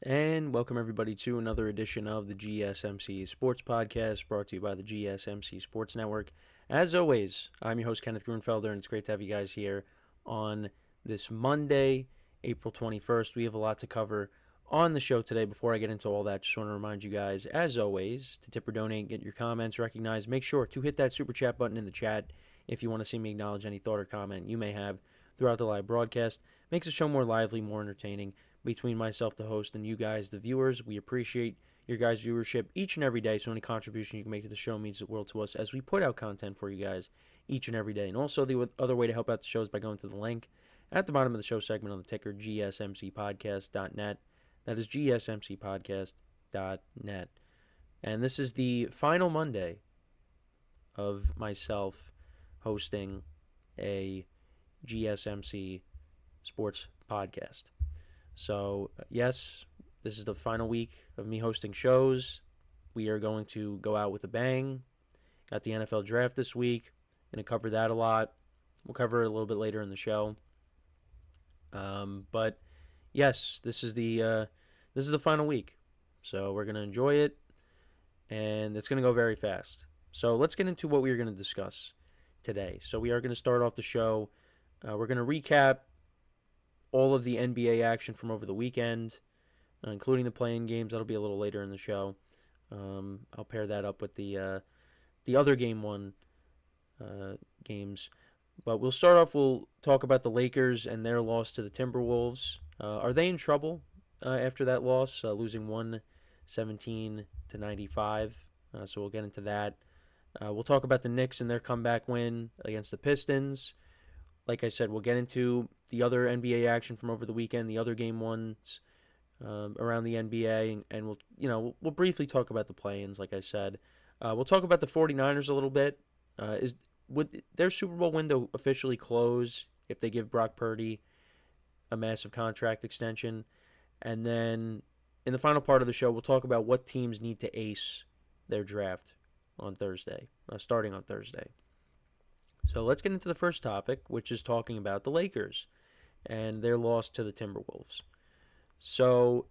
And welcome everybody to another edition of the GSMC Sports Podcast, brought to you by the GSMC Sports Network. As always, I'm your host Kenneth Grunfelder, and it's great to have you guys here on this Monday, April 21st. We have a lot to cover on the show today. Before I get into all that, just want to remind you guys, as always, to tip or donate, get your comments recognized. Make sure to hit that super chat button in the chat if you want to see me acknowledge any thought or comment you may have throughout the live broadcast. Makes the show more lively, more entertaining. Between myself, the host, and you guys, the viewers, we appreciate your guys' viewership each and every day. So any contribution you can make to the show means the world to us as we put out content for you guys each and every day. And also the other way to help out the show is by going to the link at the bottom of the show segment on the ticker, GSMCPodcast.net. That is GSMCPodcast.net. And this is the final Monday of myself hosting a GSMC sports podcast. So, yes, this is the final week of me hosting shows. We are going to go out with a bang. Got the NFL draft this week. Going to cover that a lot. We'll cover it a little bit later in the show. But yes, this is the final week. So we're going to enjoy it, and it's going to go very fast. So let's get into what we are going to discuss today. So we are going to start off the show. We're going to recap all of the NBA action from over the weekend, including the play-in games. That'll be a little later in the show. I'll pair that up with the other Game 1 games. But we'll start off, we'll talk about the Lakers and their loss to the Timberwolves. Are they in trouble after that loss, losing 117-95? So we'll get into that. We'll talk about the Knicks and their comeback win against the Pistons. Like I said, we'll get into the other NBA action from over the weekend, the other Game 1s around the NBA, and we'll briefly talk about the play-ins, like I said. We'll talk about the 49ers a little bit. Would their Super Bowl window officially close if they give Brock Purdy a massive contract extension? And then in the final part of the show, we'll talk about what teams need to ace their draft on Thursday, starting on Thursday. So let's get into the first topic, which is talking about the Lakers and their loss to the Timberwolves. So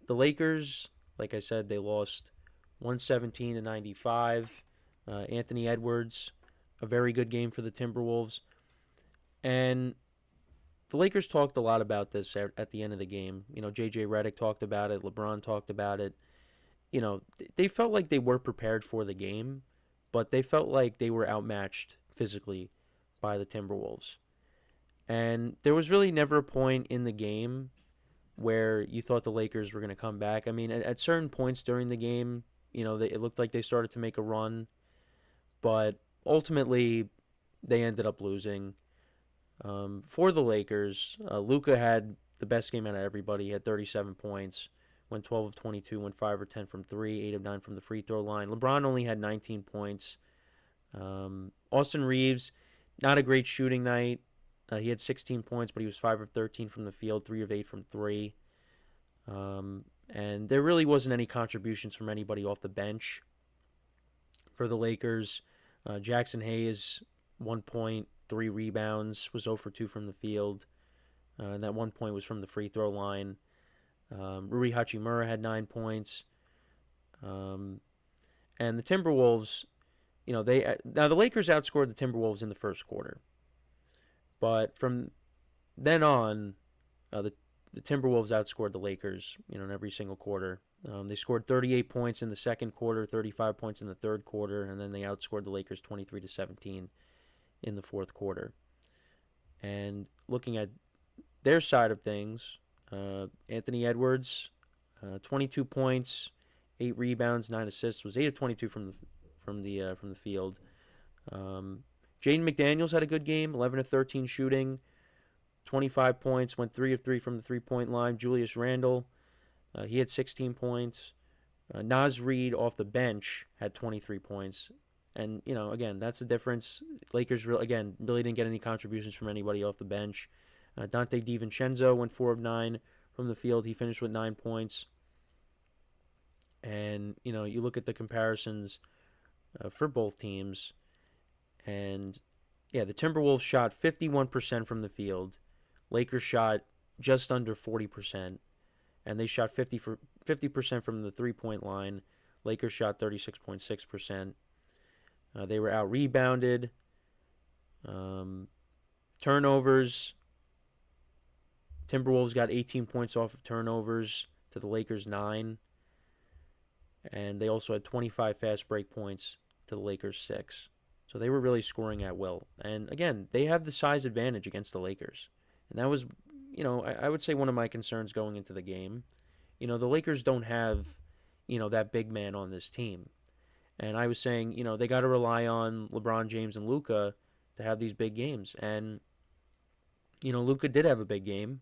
the Lakers, like I said, they lost 117-95. Anthony Edwards, a very good game for the Timberwolves. And the Lakers talked a lot about this at the end of the game. J.J. Redick talked about it. LeBron talked about it. They felt like they were prepared for the game, but they felt like they were outmatched physically by the Timberwolves. And there was really never a point in the game where you thought the Lakers were going to come back. I mean, at certain points during the game, it looked like they started to make a run, but ultimately they ended up losing. For the Lakers, Luka had the best game out of everybody. He had 37 points, went 12 of 22, went 5 or 10 from 3, 8 of 9 from the free throw line. LeBron only had 19 points. Austin Reeves, not a great shooting night. He had 16 points, but he was 5 of 13 from the field, 3 of 8 from 3. And there really wasn't any contributions from anybody off the bench for the Lakers. Jackson Hayes, 1 point, 3 rebounds, was 0 for 2 from the field. And that 1 point was from the free throw line. Rui Hachimura had 9 points. And the Timberwolves, now the Lakers outscored the Timberwolves in the first quarter. But from then on, the Timberwolves outscored the Lakers, in every single quarter. They scored 38 points in the second quarter, 35 points in the third quarter, and then they outscored the Lakers 23-17 in the fourth quarter. And looking at their side of things, Anthony Edwards, 22 points, 8 rebounds, 9 assists, was 8 of 22 from the field. Jaden McDaniels had a good game, 11 of 13 shooting, 25 points, went 3 of 3 from the three-point line. Julius Randle, he had 16 points. Naz Reid off the bench had 23 points. And, again, that's the difference. Lakers, really didn't get any contributions from anybody off the bench. Dante DiVincenzo went 4 of 9 from the field. He finished with 9 points. And, you look at the comparisons for both teams. And, the Timberwolves shot 51% from the field. Lakers shot just under 40%. and they shot 50% from the 3-point line. Lakers shot 36.6%. They were out rebounded. Turnovers. Timberwolves got 18 points off of turnovers to the Lakers 9. And they also had 25 fast break points to the Lakers 6. So they were really scoring at will. And again, they have the size advantage against the Lakers. And that was, I would say one of my concerns going into the game. The Lakers don't have, that big man on this team. And I was saying, they got to rely on LeBron James and Luka to have these big games. And, Luka did have a big game,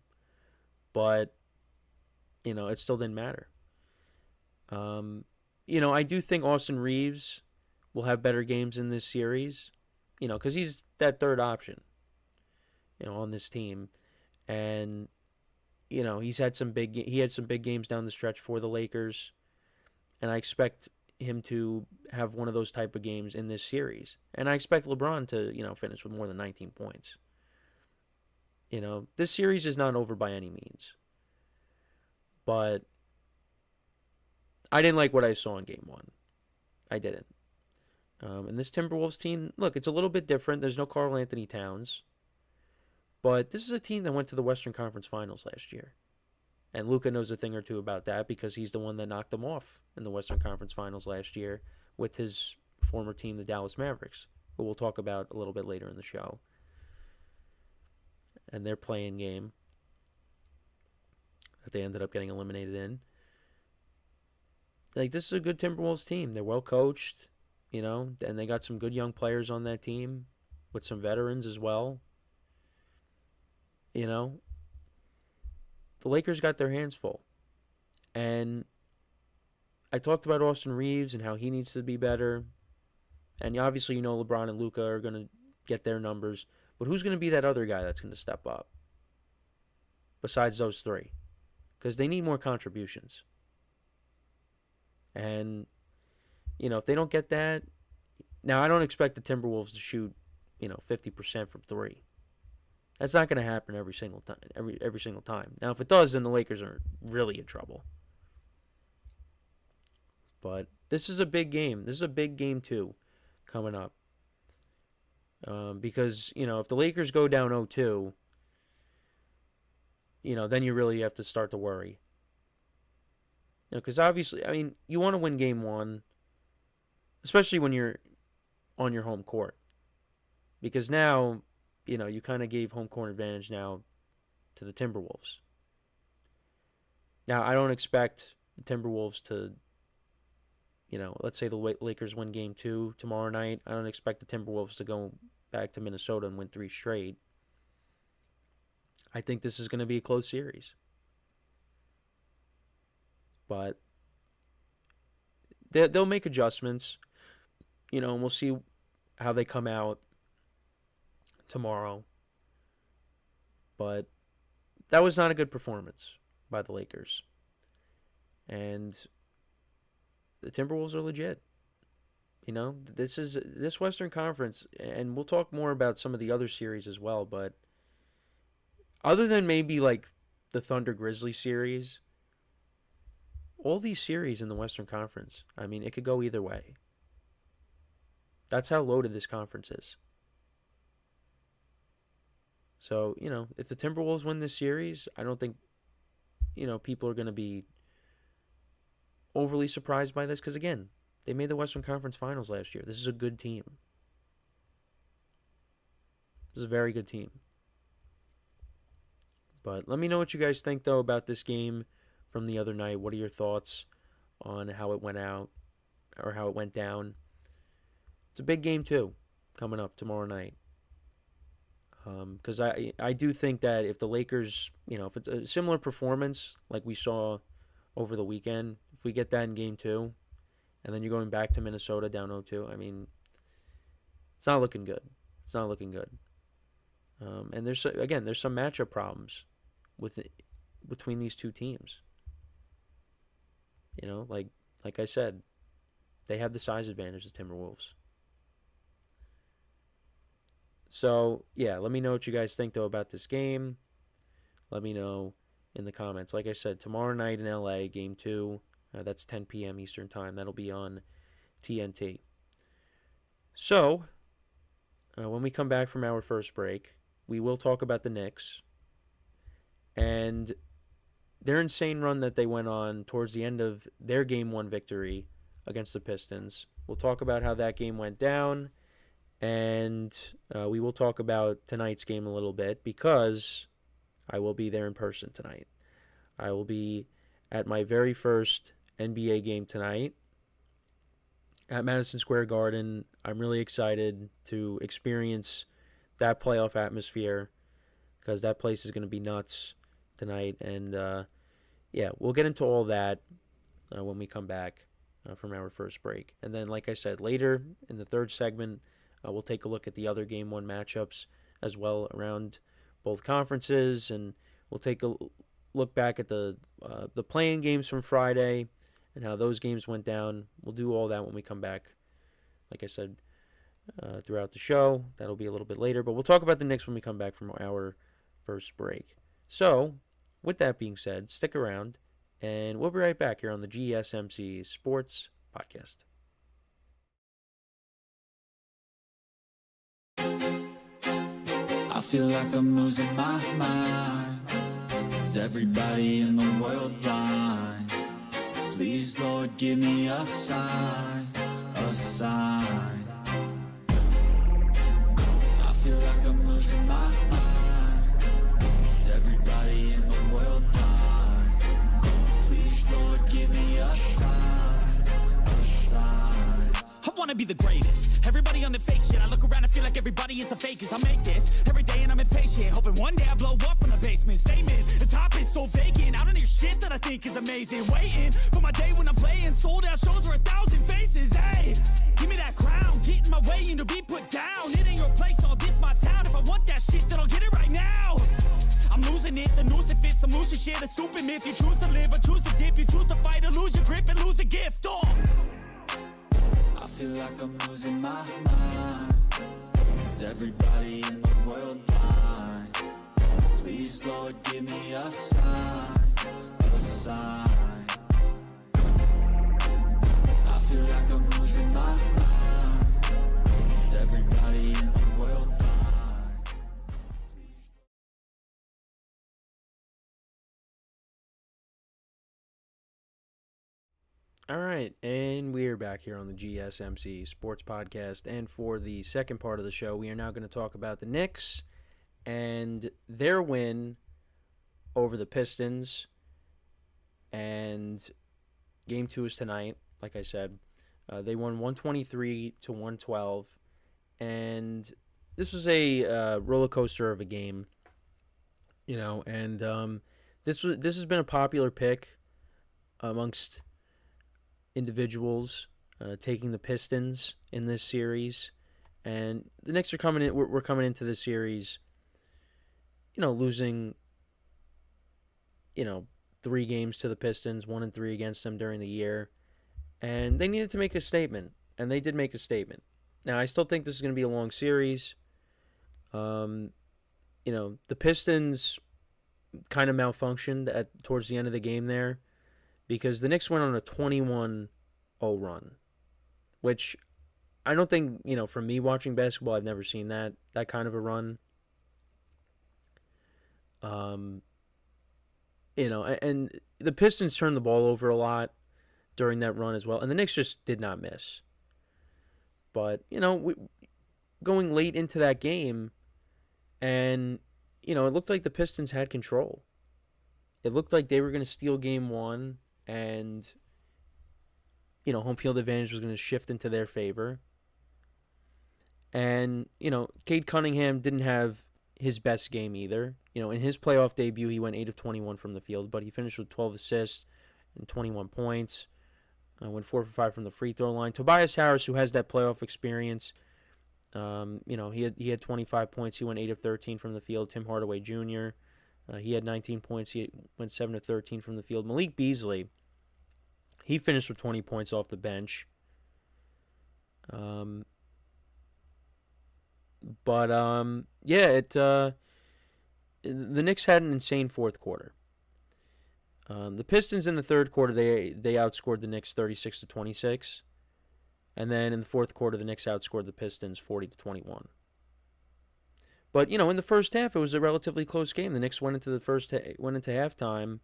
but, it still didn't matter. I do think Austin Reeves will have better games in this series, because he's that third option, on this team. And, he had some big games down the stretch for the Lakers. And I expect him to have one of those type of games in this series. And I expect LeBron to, finish with more than 19 points. This series is not over by any means. But I didn't like what I saw in Game 1. I didn't. And this Timberwolves team, look, it's a little bit different. There's no Karl Anthony Towns. But this is a team that went to the Western Conference Finals last year. And Luka knows a thing or two about that because he's the one that knocked them off in the Western Conference Finals last year with his former team, the Dallas Mavericks, who we'll talk about a little bit later in the show. And their play-in game that they ended up getting eliminated in. Like, this is a good Timberwolves team. They're well coached, and they got some good young players on that team with some veterans as well. The Lakers got their hands full. And I talked about Austin Reeves and how he needs to be better. And obviously, LeBron and Luka are going to get their numbers. But who's going to be that other guy that's going to step up besides those three? Because they need more contributions. And, if they don't get that... Now, I don't expect the Timberwolves to shoot, 50% from three. That's not going to happen every single time. Every single time. Now, if it does, then the Lakers are really in trouble. But this is a big game. This is a big game, too, coming up. Because, if the Lakers go down 0-2, then you really have to start to worry. Because obviously, you want to win Game 1, especially when you're on your home court. Because now, you kind of gave home court advantage now to the Timberwolves. Now, I don't expect the Timberwolves to, let's say the Lakers win Game 2 tomorrow night. I don't expect the Timberwolves to go back to Minnesota and win 3 straight. I think this is going to be a close series. But they'll make adjustments, and we'll see how they come out tomorrow. But that was not a good performance by the Lakers. And the Timberwolves are legit. This Western Conference, and we'll talk more about some of the other series as well, but other than maybe like the Thunder Grizzly series, all these series in the Western Conference, it could go either way. That's how loaded this conference is. So, if the Timberwolves win this series, I don't think, people are going to be overly surprised by this. Because, again, they made the Western Conference Finals last year. This is a good team. This is a very good team. But let me know what you guys think, though, about this game from the other night. What are your thoughts on how it went out or how it went down? It's a big game, too, coming up tomorrow night. Because I do think that if the Lakers, if it's a similar performance like we saw over the weekend, if we get that in Game 2, and then you're going back to Minnesota down 0-2, it's not looking good. It's not looking good. And there's some matchup problems between these two teams. Like I said, they have the size advantage, the Timberwolves. So, yeah, let me know what you guys think, though, about this game. Let me know in the comments. Like I said, tomorrow night in LA, Game 2, that's 10 p.m. Eastern Time. That'll be on TNT. So, when we come back from our first break, we will talk about the Knicks and their insane run that they went on towards the end of their Game 1 victory against the Pistons. We'll talk about how that game went down, and we will talk about tonight's game a little bit because I will be there in person tonight. I will be at my very first NBA game tonight at Madison Square Garden. I'm really excited to experience that playoff atmosphere because that place is going to be nuts tonight. And yeah, we'll get into all that when we come back from our first break. And then, like I said, later in the third segment, we'll take a look at the other Game 1 matchups as well around both conferences, and we'll take a look back at the play-in games from Friday and how those games went down. We'll do all that when we come back, like I said, throughout the show. That'll be a little bit later, but we'll talk about the Knicks when we come back from our first break. So, with that being said, stick around, and we'll be right back here on the GSMC Sports Podcast. I feel like I'm losing my mind. Is everybody in the world blind? Please, Lord, give me a sign, a sign. I feel like I'm losing my mind. Is everybody in the world blind? Please, Lord, give me a sign, a sign. I wanna be the greatest. Everybody on the fake shit. I look around and feel like everybody is the fakest. I make this every day and I'm impatient, hoping one day I blow up from the basement. Statement, the top is so vacant. I don't hear shit that I think is amazing. Waiting for my day when I'm playing sold out shows for 1,000 faces. Hey, give me that crown, get in my way and to be put down. It ain't your place, all this my town. If I want that shit, then I'll get it right now. I'm losing it, the noose it fits, I'm losing shit. A stupid myth, you choose to live or choose to dip. You choose to fight or lose your grip and lose a gift. Oh, I feel like I'm losing my mind. Is everybody in the world blind? Please, Lord, give me a sign, a sign. I feel like I'm losing my mind. Is everybody in the world blind? All right, and we're back here on the GSMC Sports Podcast, and for the second part of the show, we are now going to talk about the Knicks and their win over the Pistons, and Game 2 is tonight, like I said. They won 123-112, and this was a roller coaster of a game, you know, and this has been a popular pick amongst individuals taking the Pistons in this series, and the Knicks are coming in. We're coming into this series, you know, losing, you know, 3 games to the Pistons, 1-3 against them during the year, and they needed to make a statement, and they did make a statement. Now, I still think this is going to be a long series. You know, the Pistons kind of malfunctioned towards the end of the game there, because the Knicks went on a 21-0 run, which I don't think, you know, from me watching basketball, I've never seen that kind of a run. You know, and the Pistons turned the ball over a lot during that run as well, and the Knicks just did not miss. But, you know, going late into that game, and, you know, it looked like the Pistons had control. It looked like they were going to steal Game 1, and, you know, home field advantage was going to shift into their favor. And, you know, Cade Cunningham didn't have his best game either. You know, in his playoff debut, he went 8 of 21 from the field, but he finished with 12 assists and 21 points. Went 4 for 5 from the free throw line. Tobias Harris, who has that playoff experience, you know, he had 25 points. He went 8 of 13 from the field. Tim Hardaway Jr., he had 19 points. He went 7 of 13 from the field. Malik Beasley, he finished with 20 points off the bench. Yeah, the Knicks had an insane fourth quarter. The Pistons in the third quarter, they outscored the Knicks 36-26. And then in the fourth quarter, the Knicks outscored the Pistons 40-21. But, in the first half, it was a relatively close game. The Knicks went into halftime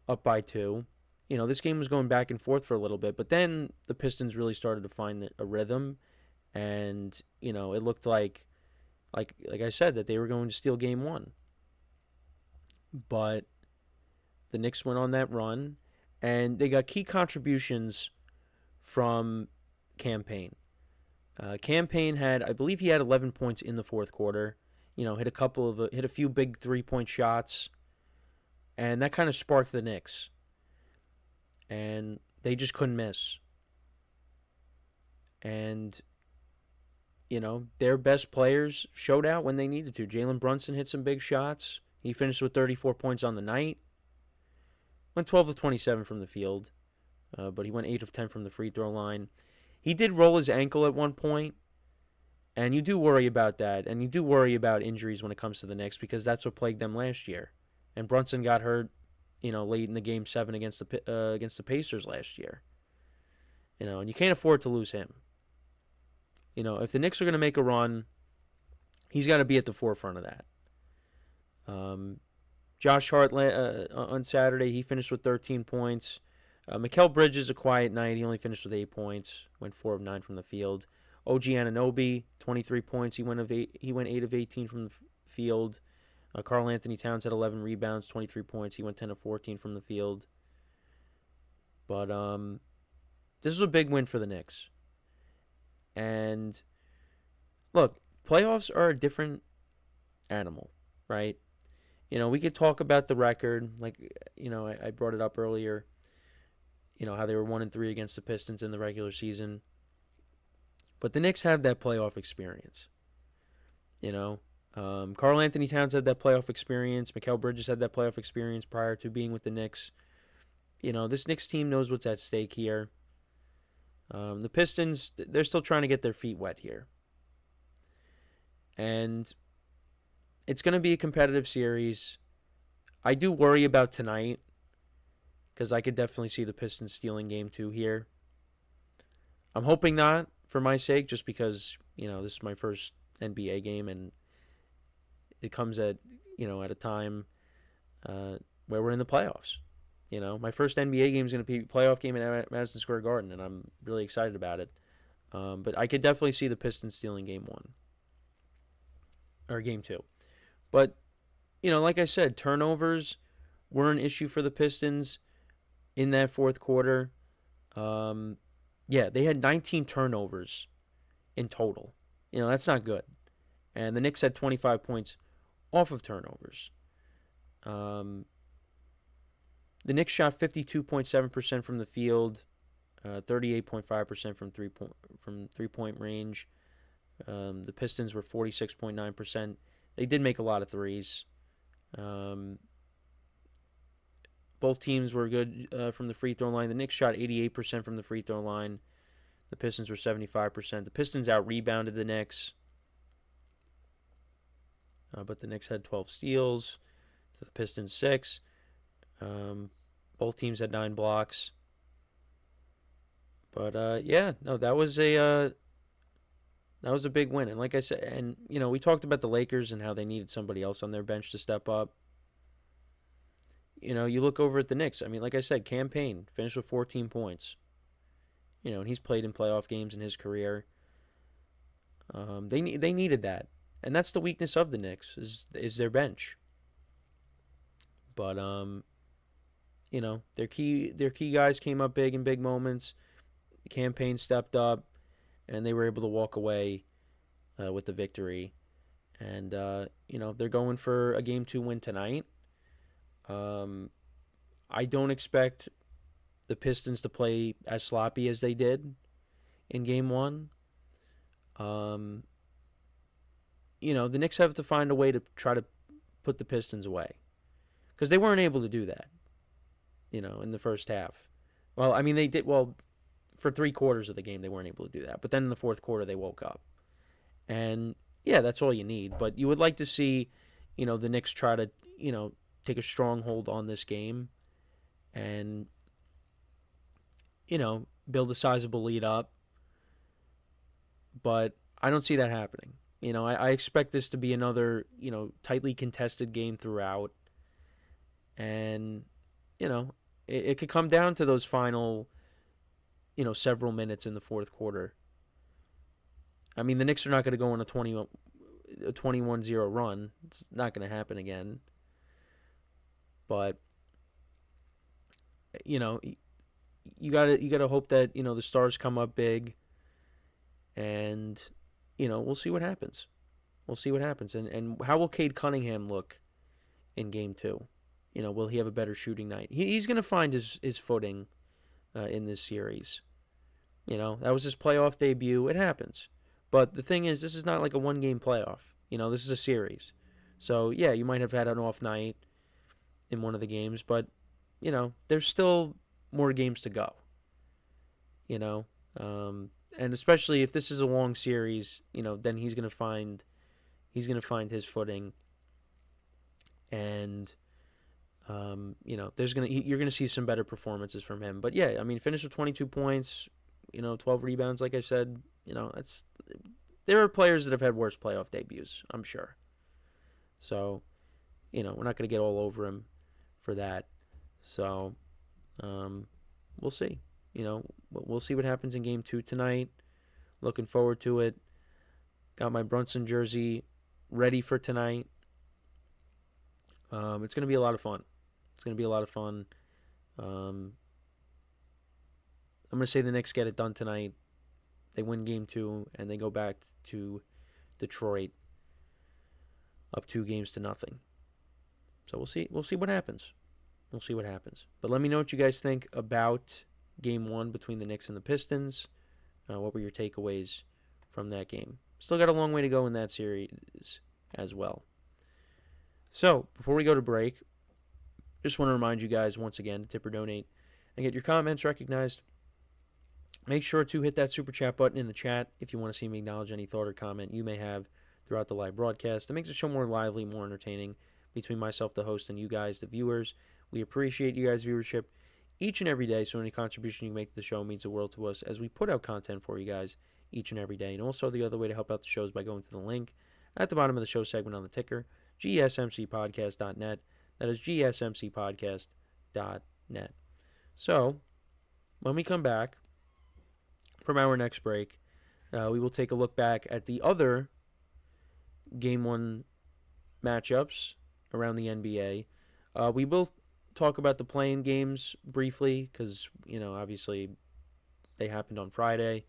up by 2. This game was going back and forth for a little bit, but then the Pistons really started to find a rhythm, and, it looked like I said, that they were going to steal game 1. But the Knicks went on that run, and they got key contributions from Cam Payne. Cam Payne I believe he had 11 points in the fourth quarter. Hit a few big 3-point shots, and that kind of sparked the Knicks. And they just couldn't miss. And, their best players showed out when they needed to. Jalen Brunson hit some big shots. He finished with 34 points on the night. Went 12 of 27 from the field, but he went 8 of 10 from the free throw line. He did roll his ankle at one point, and you do worry about that, and you do worry about injuries when it comes to the Knicks, because that's what plagued them last year. And Brunson got hurt, late in the Game 7 against the Pacers last year. And you can't afford to lose him. If the Knicks are going to make a run, he's got to be at the forefront of that. Josh Hart on Saturday, he finished with 13 points. Mikal Bridges, a quiet night. He only finished with 8 points. Went 4 of 9 from the field. OG Anunoby, 23 points. He went 8 of 18 from the field. Karl Anthony Towns had 11 rebounds, 23 points. He went 10 of 14 from the field. But this is a big win for the Knicks. And look, playoffs are a different animal, right? We could talk about the record, like, I brought it up earlier, how they were 1-3 against the Pistons in the regular season. But the Knicks have that playoff experience. Karl Anthony Towns had that playoff experience. Mikal Bridges had that playoff experience prior to being with the Knicks. This Knicks team knows what's at stake here. The Pistons, they're still trying to get their feet wet here. And it's going to be a competitive series. I do worry about tonight, because I could definitely see the Pistons stealing game 2 here. I'm hoping not, for my sake, just because, this is my first NBA game, and it comes at a time where we're in the playoffs. My first NBA game is going to be a playoff game at Madison Square Garden, and I'm really excited about it. But I could definitely see the Pistons stealing game 1. Or game 2. But, like I said, turnovers were an issue for the Pistons in that fourth quarter. They had 19 turnovers in total. That's not good. And the Knicks had 25 points off of turnovers. The Knicks shot 52.7% from the field, 38.5% from three-point range. The Pistons were 46.9%. They did make a lot of threes. Both teams were good from the free throw line. The Knicks shot 88% from the free throw line. The Pistons were 75%. The Pistons out-rebounded the Knicks. But the Knicks had 12 steals to the Pistons 6. Both teams had 9 blocks. But that was a big win. And like I said, and we talked about the Lakers and how they needed somebody else on their bench to step up. You look over at the Knicks. I mean, like I said, Cam Payne finished with 14 points. And he's played in playoff games in his career. They needed that, and that's the weakness of the Knicks is their bench. But their key guys came up big in big moments. Cam Payne stepped up, and they were able to walk away with the victory. And they're going for a Game 2 win tonight. I don't expect the Pistons to play as sloppy as they did in Game 1. The Knicks have to find a way to try to put the Pistons away, because they weren't able to do that, in the first half. Well, I mean, they did, for 3 quarters of the game, they weren't able to do that. But then in the fourth quarter, they woke up. And, yeah, that's all you need. But you would like to see, the Knicks try to, take a strong hold on this game and, build a sizable lead up. But I don't see that happening. I expect this to be another, tightly contested game throughout. And, it could come down to those final, several minutes in the fourth quarter. I mean, the Knicks are not going to go on a 21-0 run. It's not going to happen again. But, you gotta hope that, the stars come up big. And, we'll see what happens. We'll see what happens. And how will Cade Cunningham look in game 2? Will he have a better shooting night? He's going to find his footing in this series. That was his playoff debut. It happens. But the thing is, this is not like a one-game playoff. This is a series. So, yeah, you might have had an off night in one of the games. But, there's still more games to go. And especially if this is a long series, then he's going to find his footing. And you're going to see some better performances from him. But yeah, I mean, finish with 22 points, 12 rebounds, like I said, there are players that have had worse playoff debuts, I'm sure. So, we're not going to get all over him for that. So, we'll see. We'll see what happens in game 2 tonight. Looking forward to it. Got my Brunson jersey ready for tonight. It's going to be a lot of fun. I'm going to say the Knicks get it done tonight. They win game 2, and they go back to Detroit up 2-0. So we'll see what happens. But let me know what you guys think about game 1 between the Knicks and the Pistons. What were your takeaways from that game? Still got a long way to go in that series as well. So, before we go to break, just want to remind you guys once again to tip or donate and get your comments recognized. Make sure to hit that super chat button in the chat if you want to see me acknowledge any thought or comment you may have throughout the live broadcast. It makes the show more lively, more entertaining between myself, the host, and you guys, the viewers. We appreciate you guys' viewership each and every day, so any contribution you make to the show means the world to us as we put out content for you guys each and every day. And also the other way to help out the show is by going to the link at the bottom of the show segment on the ticker, GSMCPodcast.net. That is GSMCPodcast.net. So, when we come back from our next break, we will take a look back at the other Game 1 matchups around the NBA. We will talk about the play-in games briefly because, obviously they happened on Friday.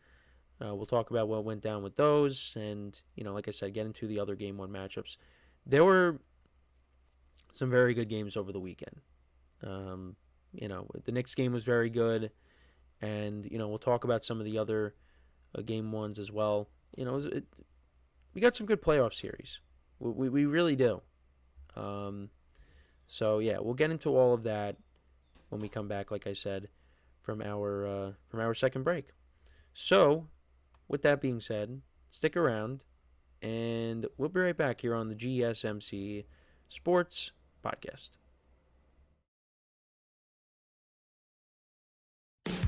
We'll talk about what went down with those and, like I said, get into the other Game 1 matchups. There were some very good games over the weekend. The Knicks game was very good, and, we'll talk about some of the other Game 1s as well. We got some good playoff series. We really do. So, yeah, we'll get into all of that when we come back, like I said, from our second break. So, with that being said, stick around, and we'll be right back here on the GSMC Sports Podcast.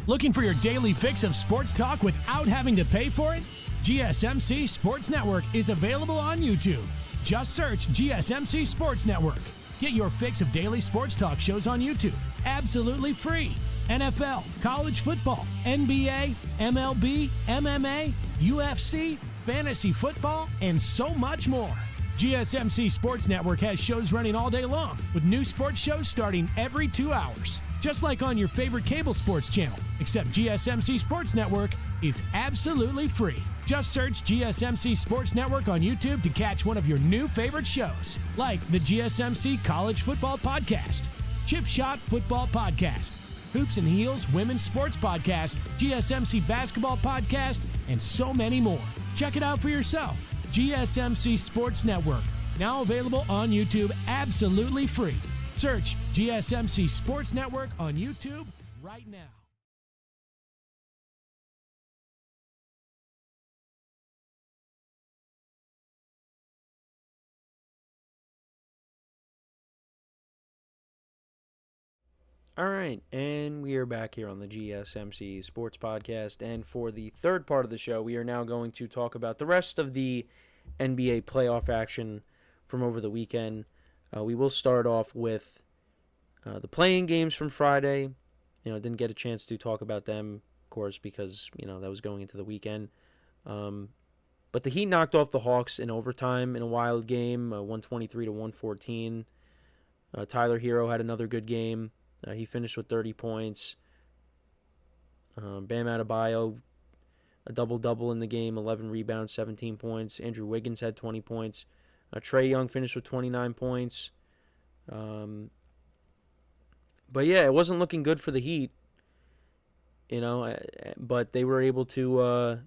Looking for your daily fix of sports talk without having to pay for it? GSMC Sports Network is available on YouTube. Just search GSMC Sports Network. Get your fix of daily sports talk shows on YouTube, absolutely free. NFL, college football, NBA, MLB, MMA, UFC, fantasy football, and so much more. GSMC Sports Network has shows running all day long, with new sports shows starting every 2 hours. Just like on your favorite cable sports channel, except GSMC Sports Network is absolutely free. Just search GSMC Sports Network on YouTube to catch one of your new favorite shows, like the GSMC College Football Podcast, Chip Shot Football Podcast, Hoops and Heels Women's Sports Podcast, GSMC Basketball Podcast, and so many more. Check it out for yourself. GSMC Sports Network, now available on YouTube absolutely free. Search GSMC Sports Network on YouTube right now. All right, and we are back here on the GSMC Sports Podcast. And for the third part of the show, we are now going to talk about the rest of the NBA playoff action from over the weekend. We will start off with the playing games from Friday. Didn't get a chance to talk about them, of course, because, that was going into the weekend. But the Heat knocked off the Hawks in overtime in a wild game, 123-114. Tyler Hero had another good game. He finished with 30 points. Bam Adebayo, a double-double in the game, 11 rebounds, 17 points. Andrew Wiggins had 20 points. Trae Young finished with 29 points. But yeah, it wasn't looking good for the Heat, but they were able to,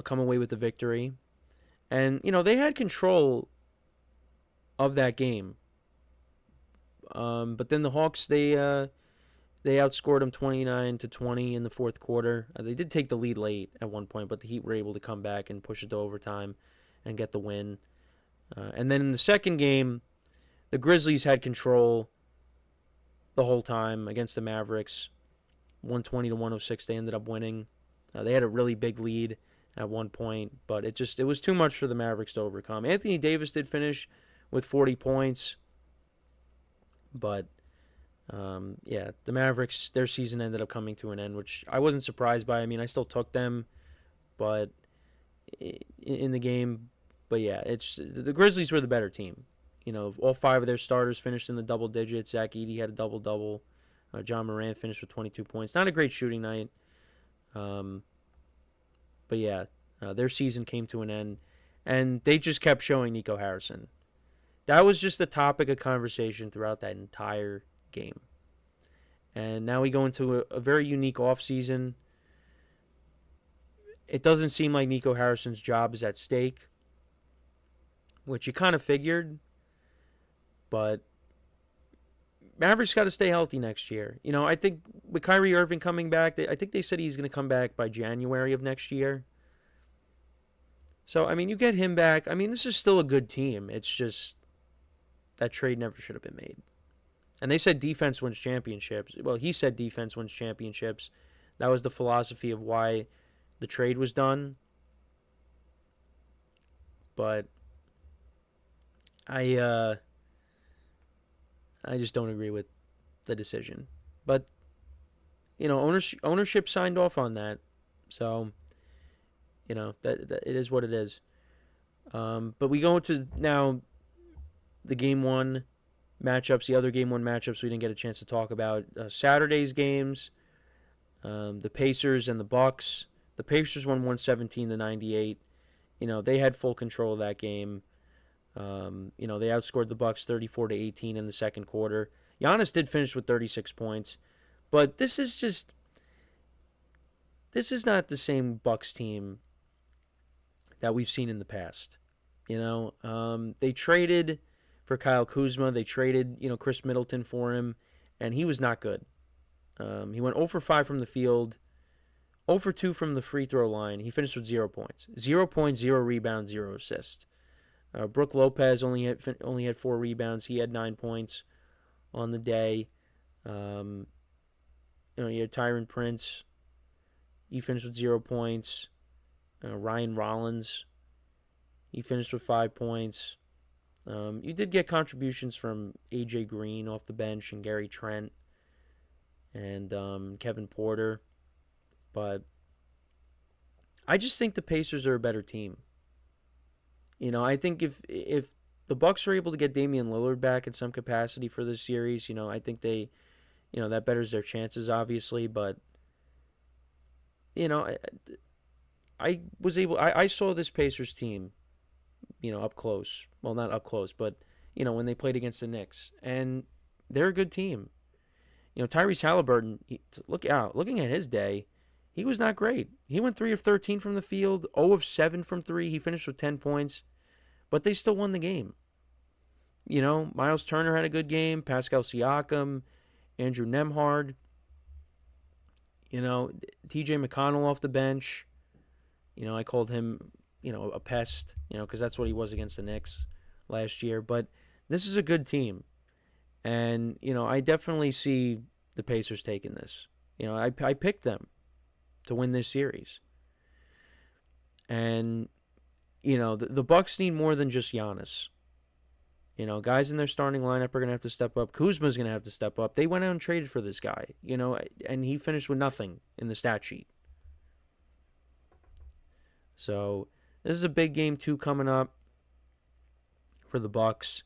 come away with the victory. And, they had control of that game. But then the Hawks, they outscored them 29-20 in the fourth quarter. They did take the lead late at one point, but the Heat were able to come back and push it to overtime and get the win. And then in the second game, the Grizzlies had control the whole time against the Mavericks. 120-106, they ended up winning. They had a really big lead at one point, but it was too much for the Mavericks to overcome. Anthony Davis did finish with 40 points. But, the Mavericks, their season ended up coming to an end, which I wasn't surprised by. I mean, I still took them, but in the game. But, yeah, the Grizzlies were the better team. All 5 of their starters finished in the double digits. Zach Edey had a double-double. John Morant finished with 22 points. Not a great shooting night. But, yeah, their season came to an end. And they just kept showing Nico Harrison. That was just the topic of conversation throughout that entire game. And now we go into a very unique offseason. It doesn't seem like Nico Harrison's job is at stake, which you kind of figured. But Mavericks got to stay healthy next year. I think with Kyrie Irving coming back, I think they said he's going to come back by January of next year. So, I mean, you get him back. I mean, this is still a good team. It's just that trade never should have been made. And they said defense wins championships. Well, he said defense wins championships. That was the philosophy of why the trade was done. But I just don't agree with the decision. But, ownership signed off on that. So, that it is what it is. But we go into now the Game 1 matchups, the other Game 1 matchups we didn't get a chance to talk about. Saturday's games, the Pacers and the Bucks. The Pacers won 117-98. They had full control of that game. They outscored the Bucks 34-18 in the second quarter. Giannis did finish with 36 points. But this is not the same Bucks team that we've seen in the past. They traded for Kyle Kuzma. They traded, Chris Middleton for him, and he was not good. He went 0 for 5 from the field, 0 for 2 from the free throw line. He finished with 0 points. 0 points, 0 rebounds, 0 assists. Brook Lopez only had 4 rebounds. He had 9 points on the day. You had Tyron Prince. He finished with 0 points. Ryan Rollins, he finished with 5 points. You did get contributions from A.J. Green off the bench and Gary Trent and Kevin Porter. But I just think the Pacers are a better team. I think if the Bucks are able to get Damian Lillard back in some capacity for this series, I think they, that betters their chances, obviously. But, I saw this Pacers team, up close. Well, not up close, but, when they played against the Knicks. And they're a good team. Tyrese Halliburton, looking at his day, he was not great. He went 3 of 13 from the field, 0 of 7 from 3. He finished with 10 points, but they still won the game. Miles Turner had a good game, Pascal Siakam, Andrew Nembhard, TJ McConnell off the bench. I called him, a pest, because that's what he was against the Knicks last year. But this is a good team. And, I definitely see the Pacers taking this. I picked them to win this series. And, the Bucks need more than just Giannis. Guys in their starting lineup are going to have to step up. Kuzma's going to have to step up. They went out and traded for this guy, and he finished with nothing in the stat sheet. So this is a big game 2 coming up for the Bucks.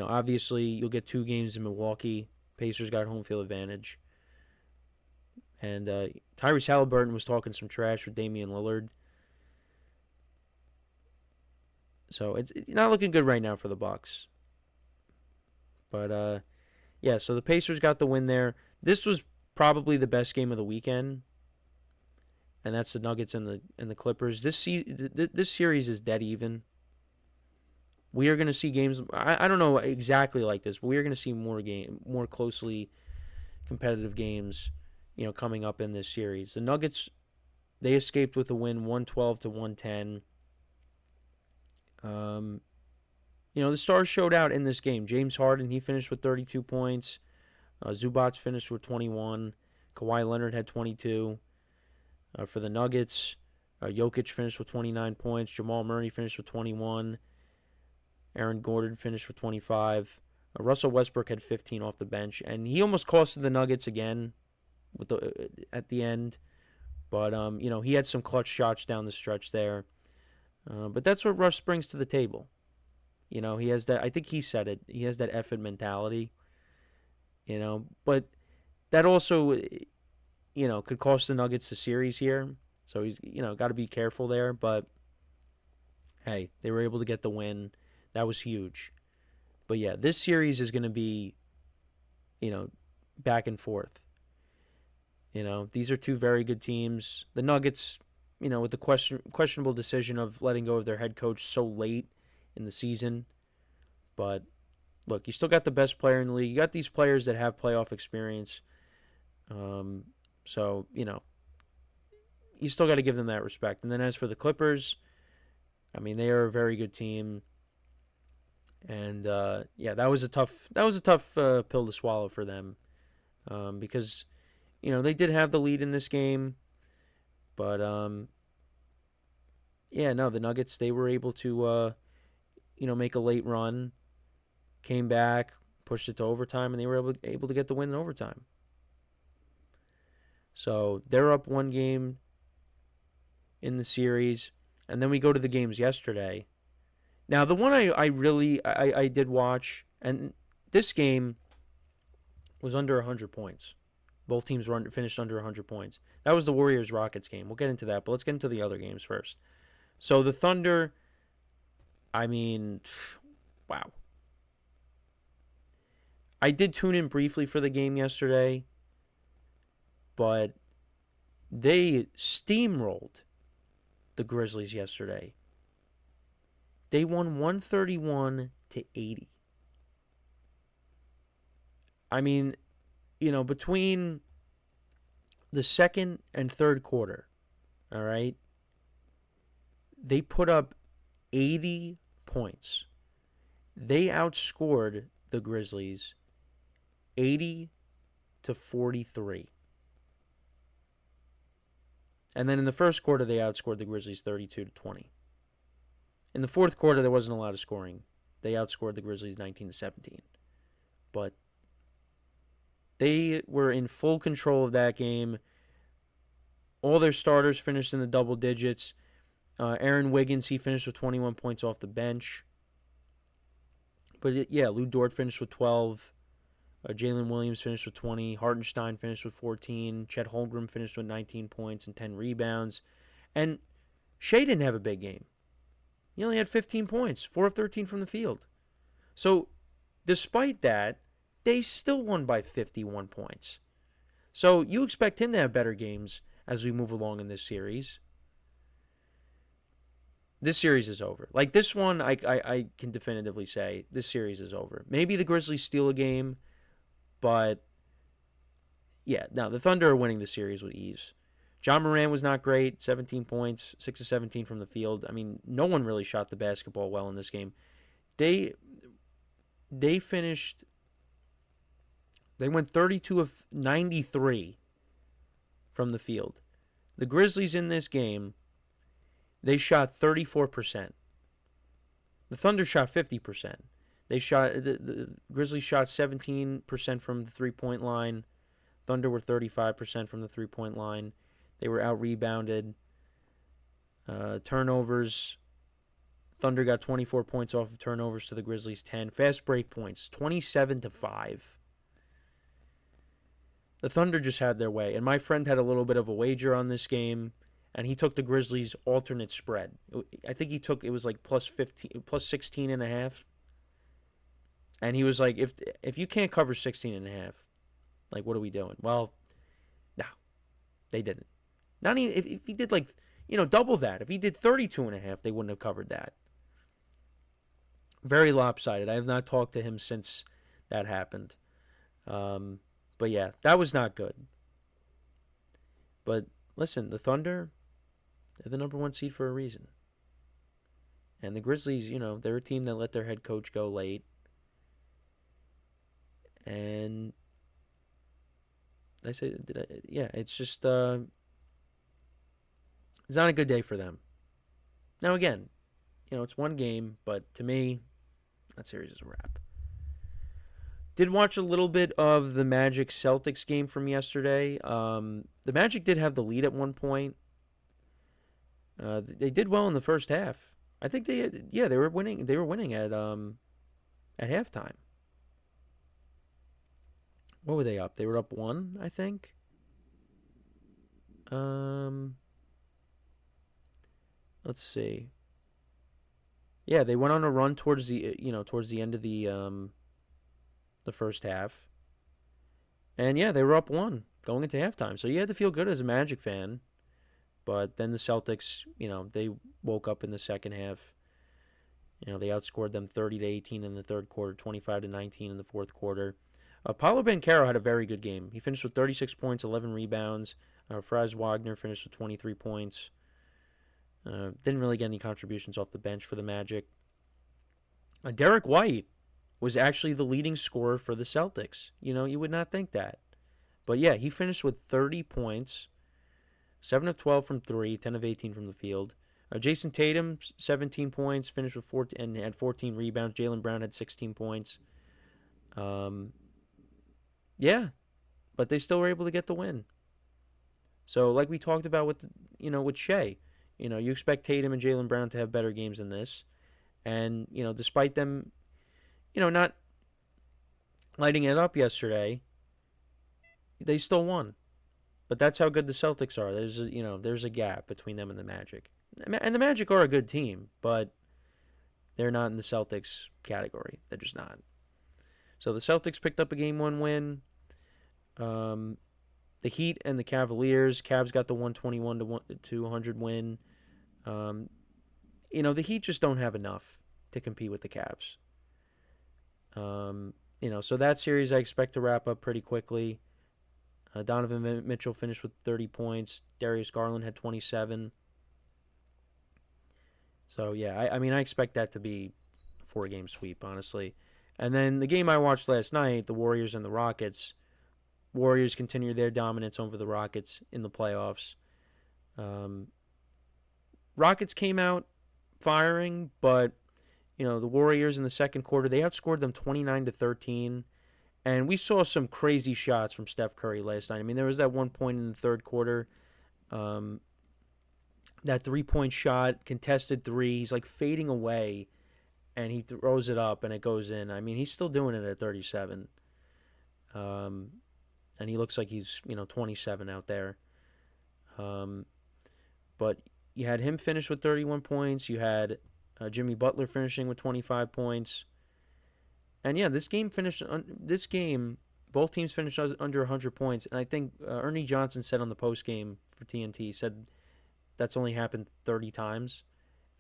Obviously you'll get 2 games in Milwaukee. Pacers got home field advantage. And Tyrese Halliburton was talking some trash with Damian Lillard. So it's not looking good right now for the Bucks. But so the Pacers got the win there. This was probably the best game of the weekend, and that's the Nuggets and the Clippers. This series is dead even. We are going to see games. I don't know exactly like this, but we are going to see more closely competitive games, coming up in this series. The Nuggets, they escaped with a win, 112 to 110. The stars showed out in this game. James Harden, he finished with 32 points. Zubac finished with 21. Kawhi Leonard had 22. For the Nuggets, Jokic finished with 29 points. Jamal Murray finished with 21. Aaron Gordon finished with 25. Russell Westbrook had 15 off the bench, and he almost costed the Nuggets again at the end. But he had some clutch shots down the stretch there. But that's what Russ brings to the table. He has that. I think he said it. He has that effort mentality. But that also, could cost the Nuggets the series here. So he's, got to be careful there. But hey, they were able to get the win. That was huge. But yeah, this series is going to be, back and forth. These are 2 very good teams. The Nuggets, with the questionable decision of letting go of their head coach so late in the season. But look, you still got the best player in the league. You got these players that have playoff experience. So, you still got to give them that respect. And then as for the Clippers, they are a very good team. And that was a tough pill to swallow for them, because they did have the lead in this game, but the Nuggets, they were able to make a late run, came back, pushed it to overtime, and they were able to get the win in overtime. So they're up 1 game in the series, and then we go to the games yesterday. Now, the one I did watch, and this game was under 100 points. Both teams finished under 100 points. That was the Warriors-Rockets game. We'll get into that, but let's get into the other games first. So the Thunder, wow. I did tune in briefly for the game yesterday, but they steamrolled the Grizzlies yesterday. They won 131 to 80. Between the second and third quarter, all right, they put up 80 points. They outscored the Grizzlies 80 to 43. And then in the first quarter, they outscored the Grizzlies 32 to 20. In the fourth quarter, there wasn't a lot of scoring. They outscored the Grizzlies 19 to 17. But they were in full control of that game. All their starters finished in the double digits. Aaron Wiggins, he finished with 21 points off the bench. But Lou Dort finished with 12. Jalen Williams finished with 20. Hartenstein finished with 14. Chet Holmgren finished with 19 points and 10 rebounds. And Shea didn't have a big game. He only had 15 points, 4 of 13 from the field. So, despite that, they still won by 51 points. So, you expect him to have better games as we move along in this series. This series is over. Like, this one, I can definitively say, this series is over. Maybe the Grizzlies steal a game, but, the Thunder are winning the series with ease. John Moran was not great, 17 points, 6 of 17 from the field. No one really shot the basketball well in this game. They They finished. They went 32 of 93 from the field. The Grizzlies in this game, they shot 34%. The Thunder shot 50%. The Grizzlies shot 17% from the three-point line. Thunder were 35% from the three-point line. They were out-rebounded. Turnovers. Thunder got 24 points off of turnovers to the Grizzlies 10. Fast break points, 27-5. The Thunder just had their way. And my friend had a little bit of a wager on this game, and he took the Grizzlies alternate spread. I think it was like plus 16 and a half. And he was like, if you can't cover 16 and a half, like, what are we doing? Well, no, they didn't. Not even if he did double that. If he did 32 and a half, they wouldn't have covered that. Very lopsided. I have not talked to him since that happened. But yeah, that was not good. But listen, the Thunder, they're the number 1 seed for a reason. And the Grizzlies, they're a team that let their head coach go late. And it's just, it's not a good day for them. Now again, it's one game, but to me, that series is a wrap. Did watch a little bit of the Magic Celtics game from yesterday. The Magic did have the lead at one point. They did well in the first half. I think they were winning. They were winning at halftime. What were they up? They were up 1, I think. Let's see. Yeah, they went on a run towards the end of the first half. And yeah, they were up 1 going into halftime. So you had to feel good as a Magic fan. But then the Celtics, they woke up in the second half. They outscored them 30-18 in the third quarter, 25-19 in the fourth quarter. Paolo Banchero had a very good game. He finished with 36 points, 11 rebounds. Franz Wagner finished with 23 points. Didn't really get any contributions off the bench for the Magic. Derek White was actually the leading scorer for the Celtics. You would not think that. But yeah, he finished with 30 points, 7 of 12 from 3, 10 of 18 from the field. Jason Tatum, 17 points, finished with 14 and had 14 rebounds. Jaylen Brown had 16 points. Yeah, but they still were able to get the win. So, like we talked about with Shea, you expect Tatum and Jaylen Brown to have better games than this, and despite them, not lighting it up yesterday, they still won. But that's how good the Celtics are. There's a gap between them and the Magic, and the Magic are a good team, but they're not in the Celtics category. They're just not. So the Celtics picked up a Game 1 win. The Heat and the Cavaliers. Cavs got the 121-100 win. The Heat just don't have enough to compete with the Cavs. So that series I expect to wrap up pretty quickly. Donovan Mitchell finished with 30 points. Darius Garland had 27. So, yeah, I expect that to be a 4-game sweep, honestly. And then the game I watched last night, the Warriors and the Rockets. Warriors continue their dominance over the Rockets in the playoffs. Rockets came out firing, but the Warriors in the second quarter, they outscored them 29-13. And we saw some crazy shots from Steph Curry last night. There was that one point in the third quarter, that 3-point shot, contested three. He's like fading away, and he throws it up, and it goes in. He's still doing it at 37. And he looks like he's 27 out there. But you had him finish with 31 points. You had Jimmy Butler finishing with 25 points. And yeah, this game, both teams finished under 100 points. And I think Ernie Johnson said on the post game for TNT, said that's only happened 30 times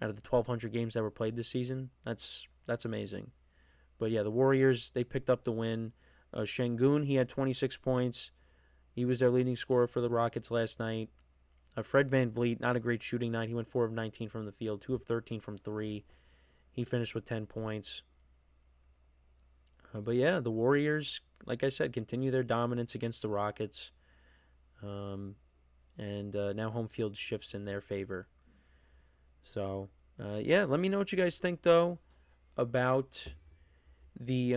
out of the 1,200 games that were played this season. That's amazing. But yeah, the Warriors, they picked up the win. Şengün, he had 26 points. He was their leading scorer for the Rockets last night. Fred VanVleet, not a great shooting night. He went 4 of 19 from the field, 2 of 13 from 3. He finished with 10 points. But yeah, the Warriors, like I said, continue their dominance against the Rockets. And now home field shifts in their favor. So, yeah, let me know what you guys think, though, about the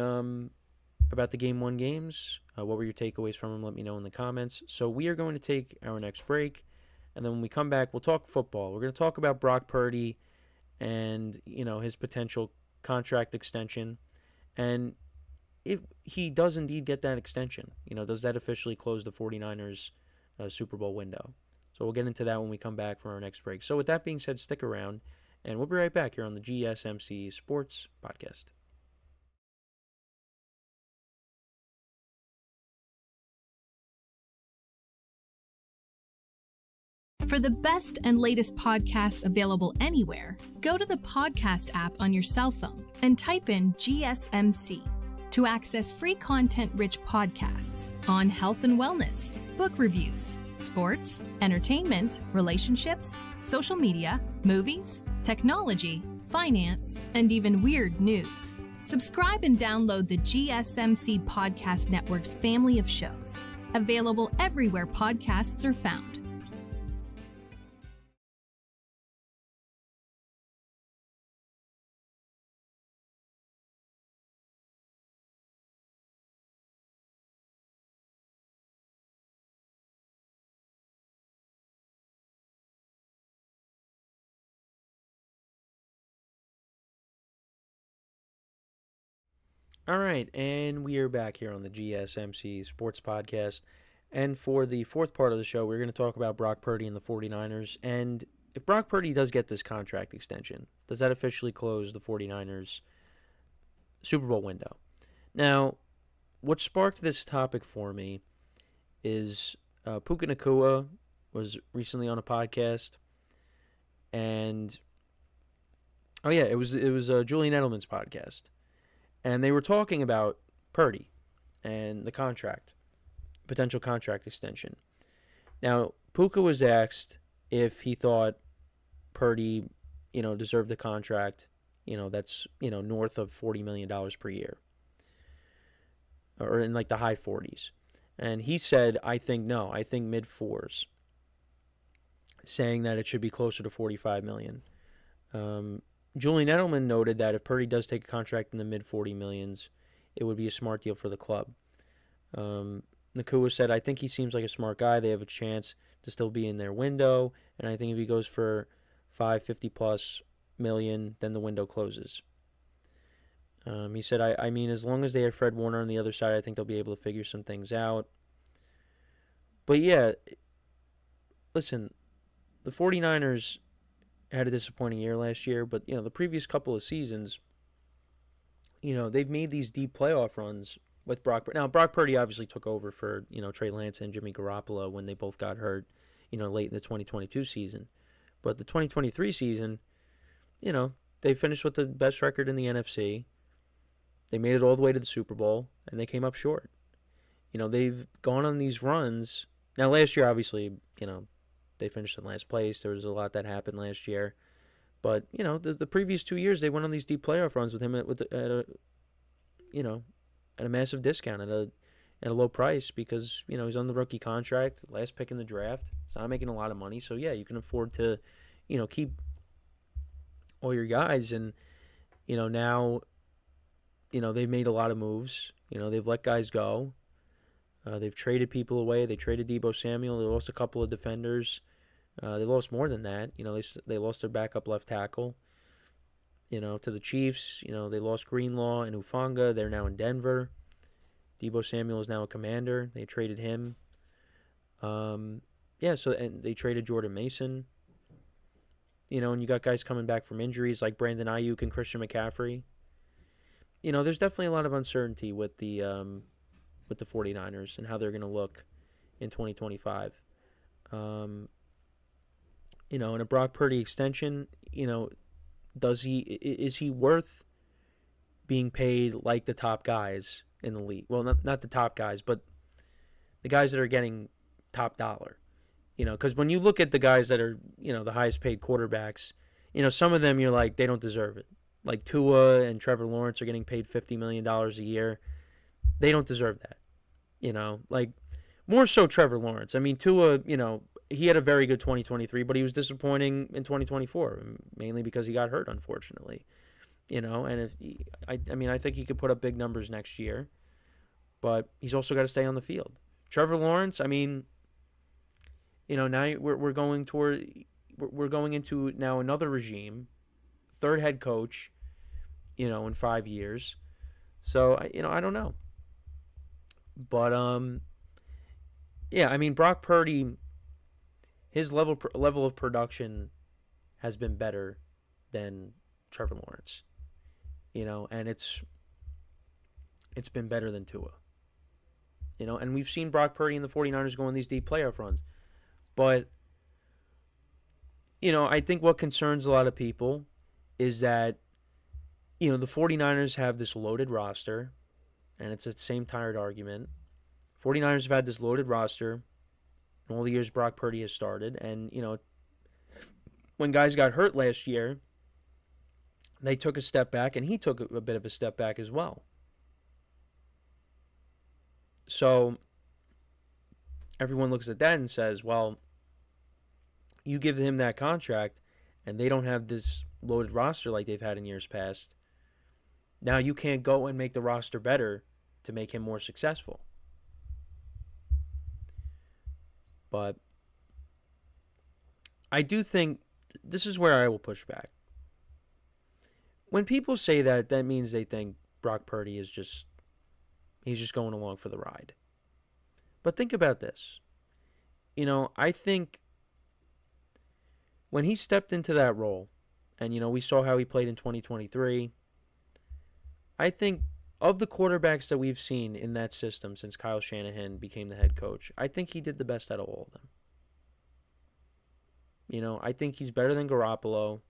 Game 1 games. What were your takeaways from them? Let me know in the comments. So we are going to take our next break, and then when we come back, we'll talk football. We're going to talk about Brock Purdy and, his potential contract extension. And if he does indeed get that extension, does that officially close the 49ers Super Bowl window? So we'll get into that when we come back from our next break. So with that being said, stick around, and we'll be right back here on the GSMC Sports Podcast. For the best and latest podcasts available anywhere, go to the podcast app on your cell phone and type in GSMC to access free content-rich podcasts on health and wellness, book reviews, sports, entertainment, relationships, social media, movies, technology, finance, and even weird news. Subscribe and download the GSMC Podcast Network's family of shows, available everywhere podcasts are found. All right, and we are back here on the GSMC Sports Podcast. And for the fourth part of the show, we're going to talk about Brock Purdy and the 49ers. And if Brock Purdy does get this contract extension, does that officially close the 49ers Super Bowl window? Now, what sparked this topic for me is Puka Nacua was recently on a podcast. And, it was Julian Edelman's podcast. And they were talking about Purdy and the contract, potential contract extension. Now, Puka was asked if he thought Purdy, deserved the contract, that's, north of $40 million per year. Or in like the high 40s. And he said, I think mid fours. Saying that it should be closer to $45 million. Julian Edelman noted that if Purdy does take a contract in the mid-40 millions, it would be a smart deal for the club. Nacua said, I think he seems like a smart guy. They have a chance to still be in their window, and I think if he goes for $50+ million, then the window closes. He said, I mean, as long as they have Fred Warner on the other side, I think they'll be able to figure some things out. But yeah, listen, the 49ers had a disappointing year last year, but the previous couple of seasons, they've made these deep playoff runs with Brock. Now, Brock Purdy obviously took over for Trey Lance and Jimmy Garoppolo when they both got hurt, late in the 2022 season. But the 2023 season, they finished with the best record in the NFC. They made it all the way to the Super Bowl, and they came up short. They've gone on these runs. Now, last year, obviously, they finished in last place. There was a lot that happened last year. But, the previous 2 years, they went on these deep playoff runs with him at a massive discount, at a low price because, he's on the rookie contract, last pick in the draft. It's not making a lot of money. So, yeah, you can afford to, keep all your guys. And, now, they've made a lot of moves. They've let guys go. They've traded people away. They traded Deebo Samuel. They lost a couple of defenders. They lost more than that. They lost their backup left tackle. To the Chiefs. They lost Greenlaw and Hufanga. They're now in Denver. Deebo Samuel is now a Commander. They traded him. And they traded Jordan Mason. And you got guys coming back from injuries like Brandon Ayuk and Christian McCaffrey. There's definitely a lot of uncertainty with the 49ers and how they're going to look in 2025. And a Brock Purdy extension, is he worth being paid like the top guys in the league? Well, not the top guys, but the guys that are getting top dollar. Because when you look at the guys that are, the highest paid quarterbacks, some of them you're like, they don't deserve it. like Tua and Trevor Lawrence are getting paid $50 million a year. They don't deserve that. Like more so Trevor Lawrence. I mean, Tua, he had a very good 2023, but he was disappointing in 2024, mainly because he got hurt, unfortunately. And I think he could put up big numbers next year, but he's also got to stay on the field. Trevor Lawrence, I mean, now we're going into now another regime, third head coach, in 5 years. So I don't know, but yeah, I mean Brock Purdy, his level of production has been better than Trevor Lawrence, and it's been better than Tua. And we've seen Brock Purdy and the 49ers go on these deep playoff runs. But, I think what concerns a lot of people is that, the 49ers have this loaded roster, and it's the same tired argument. 49ers have had this loaded roster in all the years Brock Purdy has started. And, when guys got hurt last year, they took a step back, and he took a bit of a step back as well. So everyone looks at that and says, well, you give him that contract and they don't have this loaded roster like they've had in years past. Now you can't go and make the roster better to make him more successful. But I do think this is where I will push back. When people say that, that means they think Brock Purdy is he's just going along for the ride. But think about this. I think when he stepped into that role, and, we saw how he played in 2023, I think of the quarterbacks that we've seen in that system since Kyle Shanahan became the head coach, I think he did the best out of all of them. I think he's better than Garoppolo.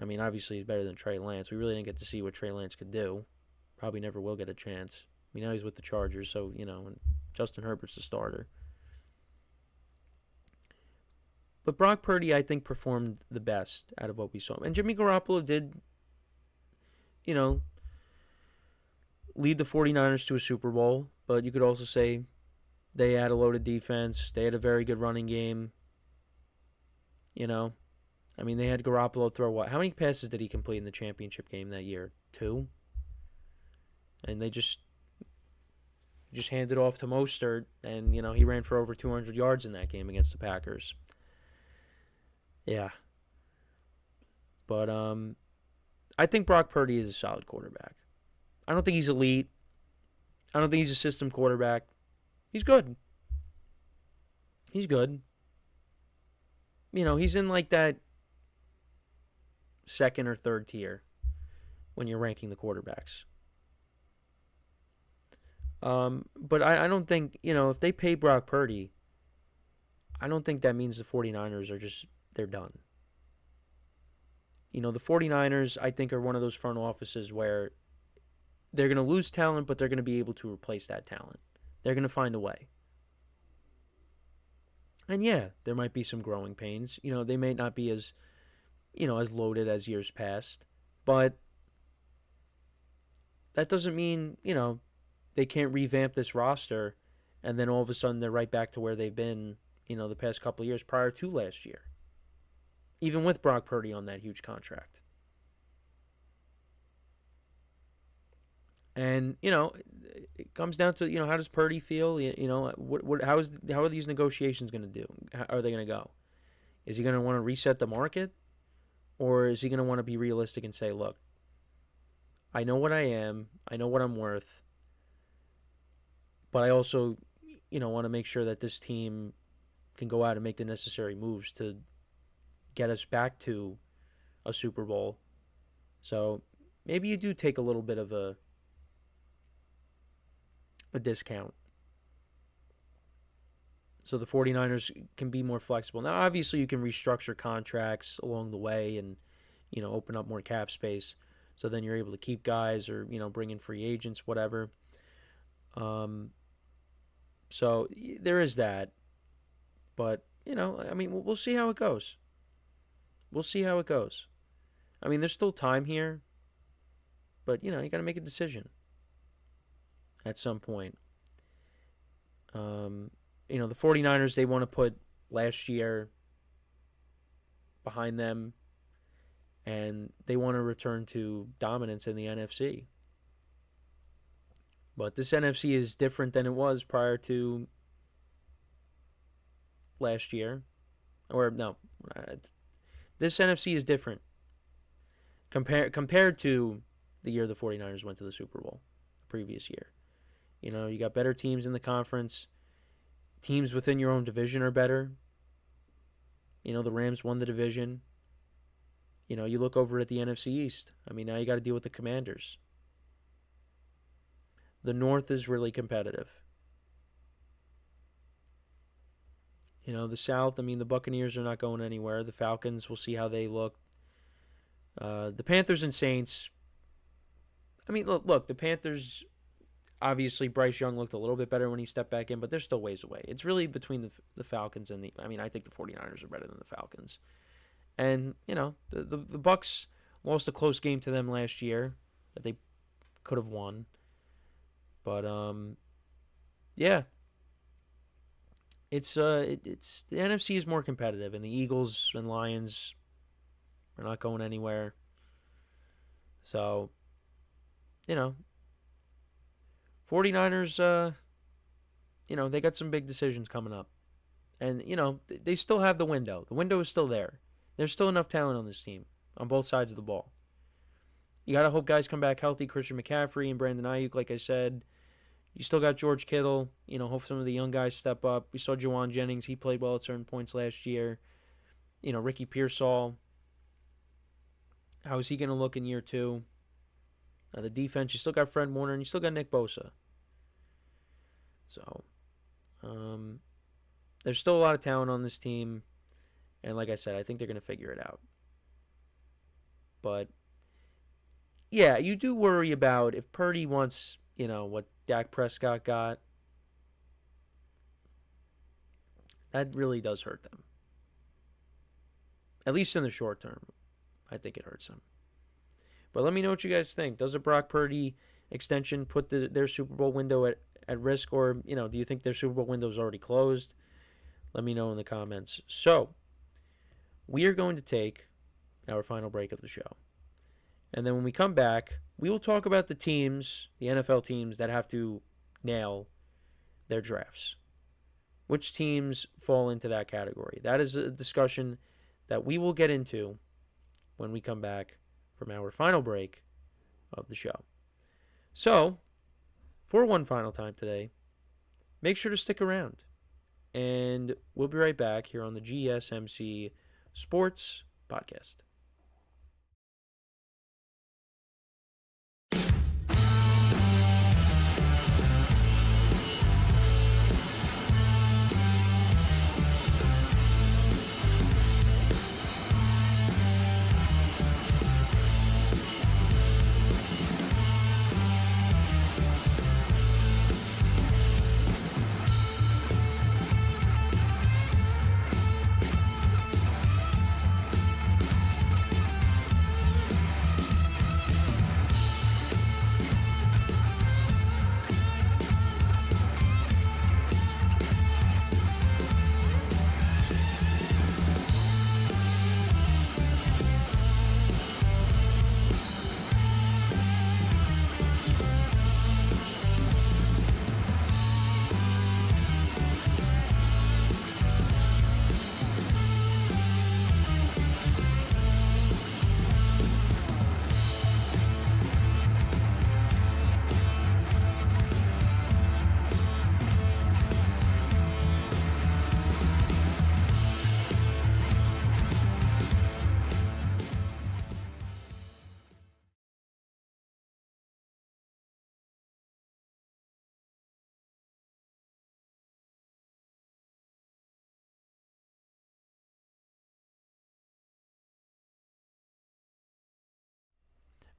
I mean, obviously he's better than Trey Lance. We really didn't get to see what Trey Lance could do. Probably never will get a chance. Now he's with the Chargers, so, and Justin Herbert's the starter. But Brock Purdy, I think, performed the best out of what we saw. And Jimmy Garoppolo did, lead the 49ers to a Super Bowl. But you could also say they had a loaded defense. They had a very good running game. I mean, they had Garoppolo throw what? How many passes did he complete in the championship game that year? 2? And they just handed off to Mostert, and, he ran for over 200 yards in that game against the Packers. Yeah. But I think Brock Purdy is a solid quarterback. I don't think he's elite. I don't think he's a system quarterback. He's good. He's good. He's in like that second or third tier when you're ranking the quarterbacks. But I don't think, if they pay Brock Purdy, I don't think that means the 49ers are they're done. The 49ers, I think, are one of those front offices where they're going to lose talent, but they're going to be able to replace that talent. They're going to find a way. And yeah, there might be some growing pains. They may not be as loaded as years past, but that doesn't mean, they can't revamp this roster and then all of a sudden they're right back to where they've been, the past couple of years prior to last year. Even with Brock Purdy on that huge contract. And, it comes down to, how does Purdy feel? How are these negotiations going to do? How are they going to go? Is he going to want to reset the market? Or is he going to want to be realistic and say, look, I know what I am. I know what I'm worth. But I also, want to make sure that this team can go out and make the necessary moves to get us back to a Super Bowl. So maybe you do take a little bit of a discount. So the 49ers can be more flexible. Now, obviously, you can restructure contracts along the way and, open up more cap space. So then you're able to keep guys or, bring in free agents, whatever. So there is that. But, we'll see how it goes. We'll see how it goes. I mean, there's still time here, but, you got to make a decision at some point. The 49ers, they want to put last year behind them, and they want to return to dominance in the NFC. But this NFC is different than it was prior to last year. Or, no, this NFC is different compared to the year the 49ers went to the Super Bowl, the previous year. You got better teams in the conference. Teams within your own division are better. The Rams won the division. You look over at the NFC East. I mean, now you got to deal with the Commanders. The North is really competitive. The South, I mean, the Buccaneers are not going anywhere. The Falcons, we'll see how they look. The Panthers and Saints, I mean, look, the Panthers, obviously Bryce Young looked a little bit better when he stepped back in, but they're still ways away. It's really between the Falcons and I think the 49ers are better than the Falcons. And, the Bucs lost a close game to them last year that they could have won. But, yeah. It's the NFC is more competitive, and the Eagles and Lions are not going anywhere. So, 49ers, they got some big decisions coming up. And, they still have the window. The window is still there. There's still enough talent on this team, on both sides of the ball. You got to hope guys come back healthy. Christian McCaffrey and Brandon Ayuk, like I said. You still got George Kittle. Hope some of the young guys step up. We saw Juwan Jennings. He played well at certain points last year. Ricky Pearsall. How is he going to look in year 2? The defense, you still got Fred Warner, and you still got Nick Bosa. So, there's still a lot of talent on this team. And like I said, I think they're going to figure it out. But, yeah, you do worry about if Purdy wants, what Dak Prescott got. That really does hurt them. At least in the short term. I think it hurts them. But let me know what you guys think. Does a Brock Purdy extension put their Super Bowl window at risk? Or, do you think their Super Bowl window is already closed? Let me know in the comments. So, we are going to take our final break of the show. And then when we come back, we will talk about the teams, the NFL teams, that have to nail their drafts. Which teams fall into that category? That is a discussion that we will get into when we come back from our final break of the show. So, for one final time today, make sure to stick around. And we'll be right back here on the GSMC Sports Podcast.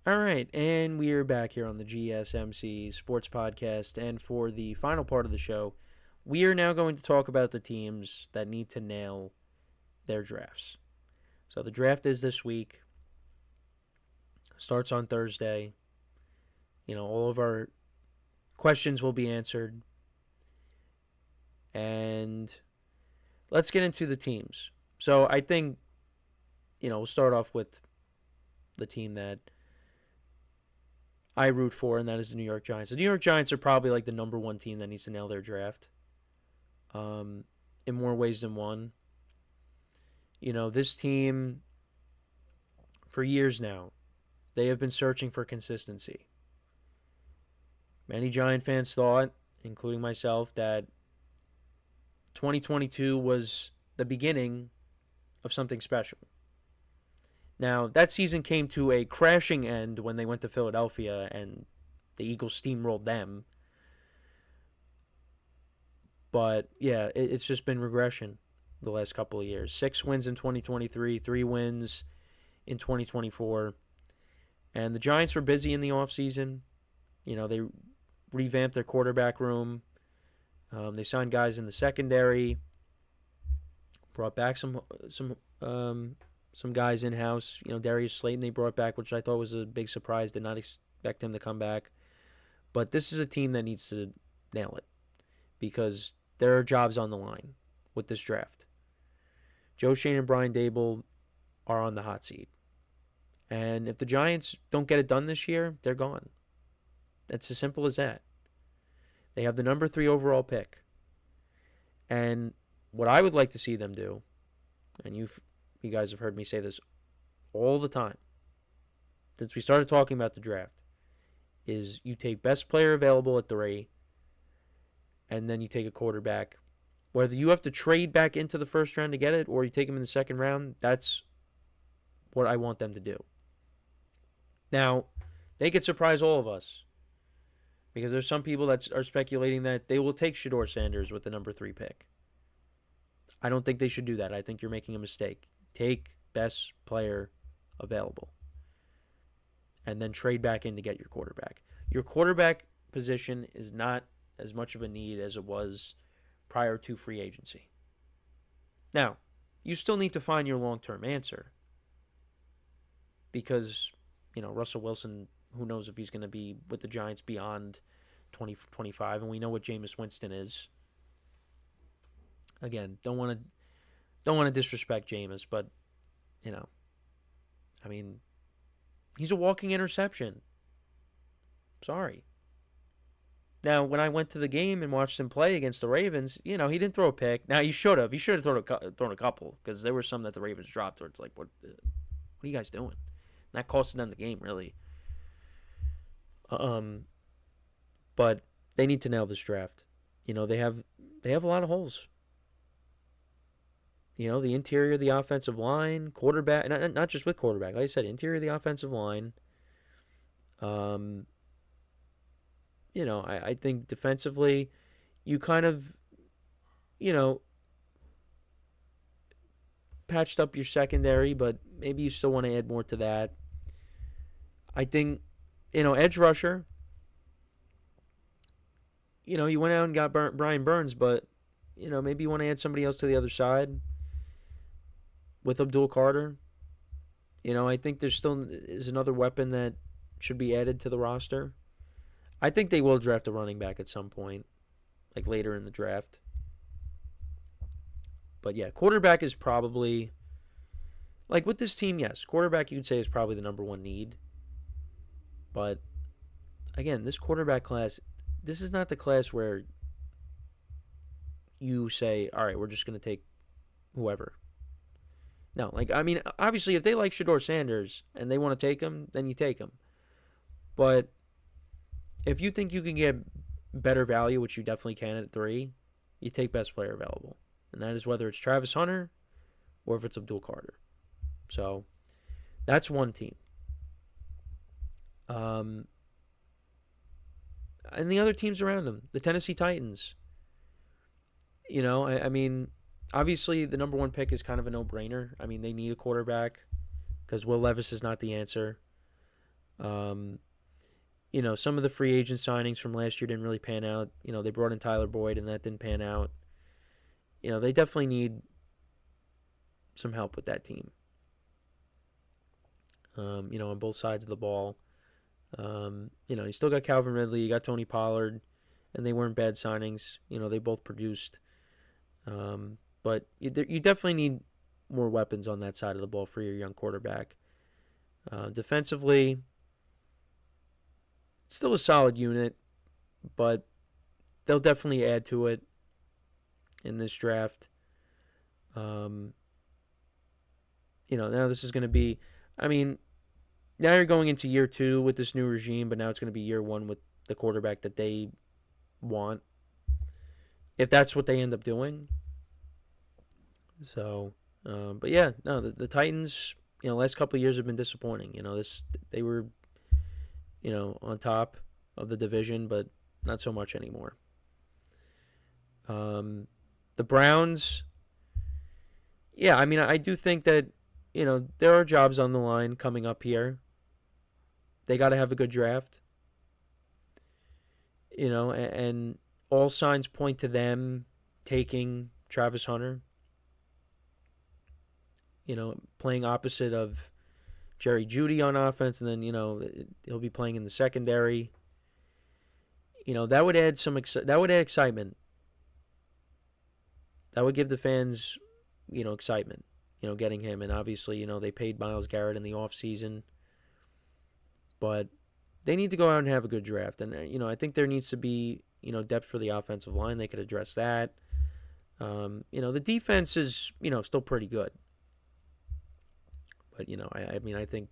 All right, and we are back here on the GSMC Sports Podcast, and for the final part of the show, we are now going to talk about the teams that need to nail their drafts. So the draft is this week. Starts on Thursday. All of our questions will be answered. And let's get into the teams. So I think, we'll start off with the team that I root for, and that is the New York Giants. The New York Giants are probably like the number one team that needs to nail their draft. In more ways than one. This team, for years now, they have been searching for consistency. Many Giant fans thought, including myself, that 2022 was the beginning of something special. Now, that season came to a crashing end when they went to Philadelphia and the Eagles steamrolled them. But, yeah, it's just been regression the last couple of years. 6 wins in 2023, 3 wins in 2024. And the Giants were busy in the offseason. They revamped their quarterback room. They signed guys in the secondary. Brought back some guys in-house. Darius Slayton they brought back, which I thought was a big surprise. Did not expect him to come back. But this is a team that needs to nail it because there are jobs on the line with this draft. Joe Shane and Brian Dable are on the hot seat. And if the Giants don't get it done this year, they're gone. It's as simple as that. They have the number 3 overall pick. And what I would like to see them do, and you guys have heard me say this all the time, since we started talking about the draft, is you take best player available at 3, and then you take a quarterback. Whether you have to trade back into the first round to get it, or you take him in the second round, that's what I want them to do. Now, they could surprise all of us, because there's some people that are speculating that they will take Shedeur Sanders with the number 3 pick. I don't think they should do that. I think you're making a mistake. Take best player available. And then trade back in to get your quarterback. Your quarterback position is not as much of a need as it was prior to free agency. Now, you still need to find your long-term answer. Because, Russell Wilson, who knows if he's going to be with the Giants beyond 2025, and we know what Jameis Winston is. Again, don't want to disrespect Jameis, but he's a walking interception. Sorry. Now, when I went to the game and watched him play against the Ravens, he didn't throw a pick. Now, he should have. He should have thrown a couple, because there were some that the Ravens dropped where it's like, what are you guys doing? And that costed them the game, really. But they need to nail this draft. They have a lot of holes. The interior of the offensive line, quarterback, not just with quarterback. Like I said, interior of the offensive line. I think defensively, you kind of, patched up your secondary, but maybe you still want to add more to that. I think, edge rusher, you went out and got Brian Burns, but, maybe you want to add somebody else to the other side with Abdul Carter. I think there still is another weapon that should be added to the roster. I think they will draft a running back at some point, like later in the draft. But yeah, quarterback is probably, like with this team, yes, quarterback you could say is probably the number 1 need. But again, this quarterback class, this is not the class where you say, all right, we're just going to take whoever. No, obviously, if they like Shedeur Sanders and they want to take him, then you take him. But if you think you can get better value, which you definitely can at 3, you take best player available. And that is whether it's Travis Hunter or if it's Abdul Carter. So that's one team. And the other teams around them, the Tennessee Titans. Obviously, the number 1 pick is kind of a no-brainer. They need a quarterback because Will Levis is not the answer. Some of the free agent signings from last year didn't really pan out. They brought in Tyler Boyd, and that didn't pan out. They definitely need some help with that team. on both sides of the ball. You still got Calvin Ridley, you got Tony Pollard, and they weren't bad signings. They both produced. But you definitely need more weapons on that side of the ball for your young quarterback. Defensively, still a solid unit, but they'll definitely add to it in this draft. Now this is going to be, now you're going into year 2 with this new regime, but now it's going to be year 1 with the quarterback that they want, if that's what they end up doing. So, but yeah, no, the Titans, last couple of years have been disappointing. They were, on top of the division, but not so much anymore. The Browns, yeah, I do think that, there are jobs on the line coming up here. They got to have a good draft. And all signs point to them taking Travis Hunter. Playing opposite of Jerry Jeudy on offense, and then, he'll be playing in the secondary. That would add excitement. That would give the fans, excitement, getting him. And obviously, they paid Myles Garrett in the offseason. But they need to go out and have a good draft. And, I think there needs to be, depth for the offensive line. They could address that. The defense is, still pretty good. But, I think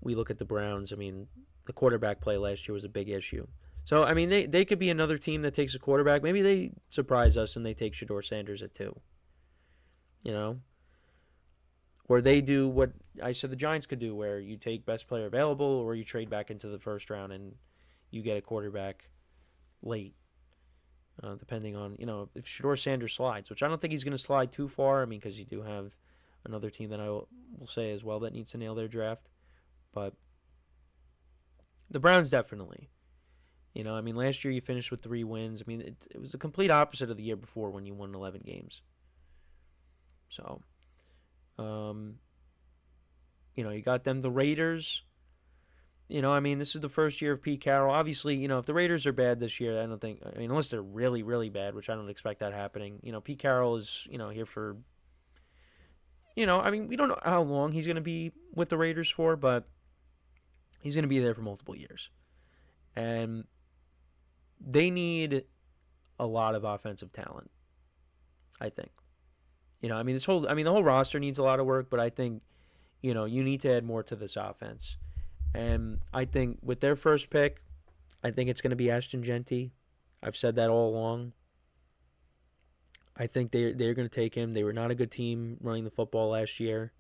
we look at the Browns. The quarterback play last year was a big issue. So, they could be another team that takes a quarterback. Maybe they surprise us and they take Shedeur Sanders at 2. Or they do what I said the Giants could do, where you take best player available, or you trade back into the first round and you get a quarterback late. Depending on, if Shedeur Sanders slides, which I don't think he's going to slide too far. Because you do have another team that I will say as well that needs to nail their draft. But the Browns definitely. Last year you finished with 3 wins. It was the complete opposite of the year before when you won 11 games. So, you got them, the Raiders. This is the first year of Pete Carroll. Obviously, if the Raiders are bad this year, I don't think, unless they're really, really bad, which I don't expect that happening. Pete Carroll is, here for, we don't know how long he's going to be with the Raiders for, but he's going to be there for multiple years. And they need a lot of offensive talent, I think. The whole roster needs a lot of work, but I think, you need to add more to this offense. And I think with their first pick, I think it's going to be Ashton Genty. I've said that all along. I think they're going to take him. They were not a good team running the football last year.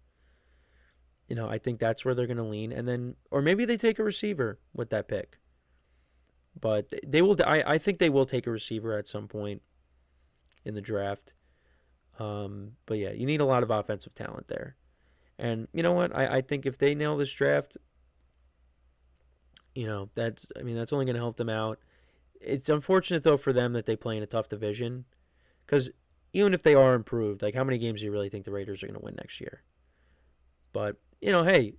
I think that's where they're going to lean. And then, or maybe they take a receiver with that pick. But they will. I think they will take a receiver at some point in the draft. But yeah, you need a lot of offensive talent there. And you know what? I think if they nail this draft, that's only going to help them out. It's unfortunate though for them that they play in a tough division, because even if they are improved, like how many games do you really think the Raiders are going to win next year? But hey,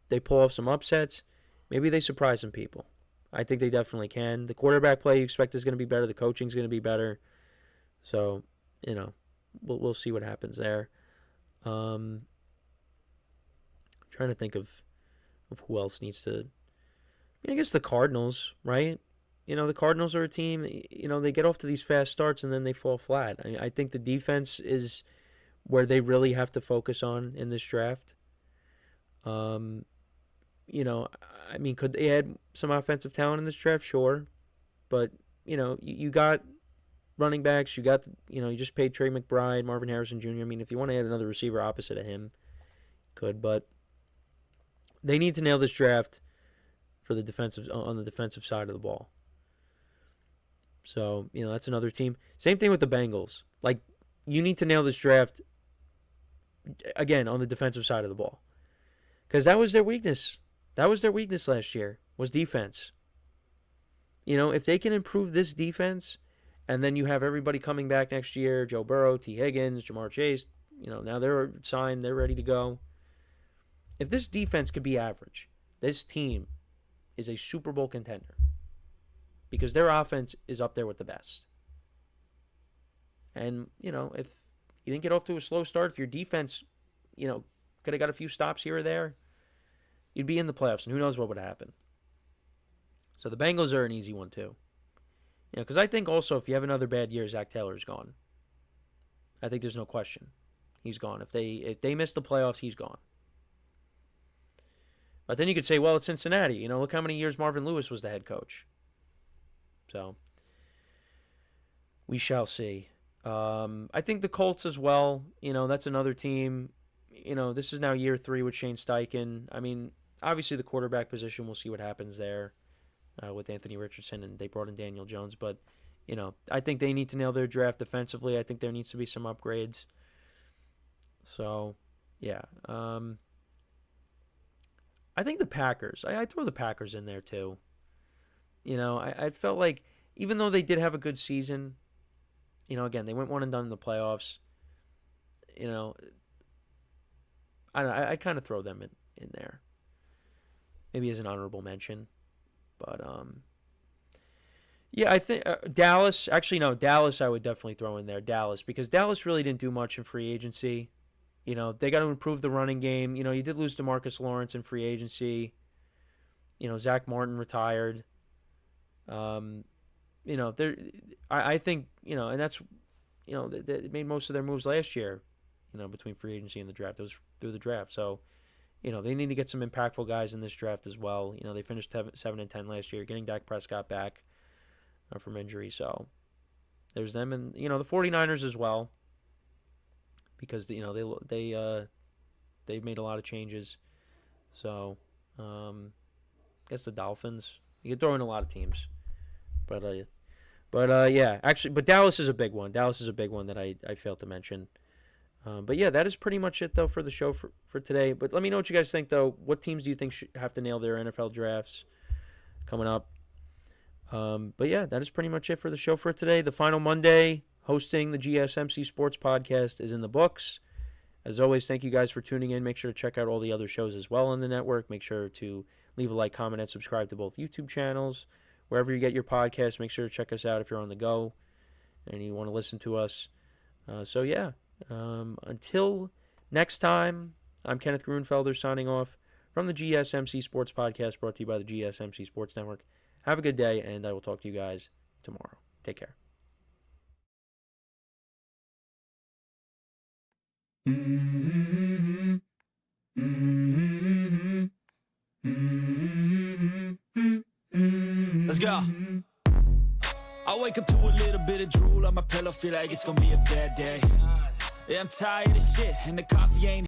they pull off some upsets. Maybe they surprise some people. I think they definitely can. The quarterback play you expect is going to be better. The coaching is going to be better. So, we'll see what happens there. Trying to think of who else needs to. I guess the Cardinals, right? The Cardinals are a team. They get off to these fast starts and then they fall flat. I think the defense is where they really have to focus on in this draft. Could they add some offensive talent in this draft? Sure. But, you got running backs. You got, you just paid Trey McBride, Marvin Harrison Jr. If you want to add another receiver opposite of him, could. But they need to nail this draft on the defensive side of the ball. So, that's another team. Same thing with the Bengals. Like, you need to nail this draft, again, on the defensive side of the ball. Because that was their weakness. That was their weakness last year, was defense. If they can improve this defense, and then you have everybody coming back next year, Joe Burrow, T. Higgins, Jamar Chase, now they're signed, they're ready to go. If this defense could be average, this team is a Super Bowl contender because their offense is up there with the best. And, if you didn't get off to a slow start, if your defense, could have got a few stops here or there, you'd be in the playoffs, and who knows what would happen. So the Bengals are an easy one, too. Because I think also if you have another bad year, Zach Taylor's gone. I think there's no question. He's gone. If they miss the playoffs, he's gone. But then you could say, well, it's Cincinnati. Look how many years Marvin Lewis was the head coach. So we shall see. I think the Colts as well. That's another team. This is now year 3 with Shane Steichen. I mean, obviously the quarterback position, we'll see what happens there with Anthony Richardson, and they brought in Daniel Jones. But, I think they need to nail their draft defensively. I think there needs to be some upgrades. So, yeah. I think the Packers. I throw the Packers in there too. I felt like even though they did have a good season, again, they went one and done in the playoffs. I kind of throw them in there. Maybe as an honorable mention. But, yeah, I think Dallas. Actually, no, Dallas I would definitely throw in there. Dallas, because Dallas really didn't do much in free agency. They got to improve the running game. You did lose DeMarcus Lawrence in free agency. Zach Martin retired. I think, and that's, they made most of their moves last year, between free agency and the draft. It was through the draft. So, they need to get some impactful guys in this draft as well. They finished 7-10 last year, getting Dak Prescott back from injury. So, there's them. And, the 49ers as well. Because they've made a lot of changes, so I guess the Dolphins. You can throw in a lot of teams, but yeah, actually, but Dallas is a big one. Dallas is a big one that I failed to mention. But yeah, that is pretty much it though for the show for today. But let me know what you guys think though. What teams do you think should have to nail their NFL drafts coming up? But yeah, that is pretty much it for the show for today. The final Monday. Hosting the GSMC Sports Podcast is in the books. As always, thank you guys for tuning in. Make sure to check out all the other shows as well on the network. Make sure to leave a like, comment, and subscribe to both YouTube channels. Wherever you get your podcasts, make sure to check us out if you're on the go and you want to listen to us. So, yeah, until next time, I'm Kenneth Grunfelder signing off from the GSMC Sports Podcast brought to you by the GSMC Sports Network. Have a good day, and I will talk to you guys tomorrow. Take care. Let's go. I wake up to a little bit of drool on my pillow, feel like it's gonna be a bad day. Yeah, I'm tired of shit, and the coffee ain't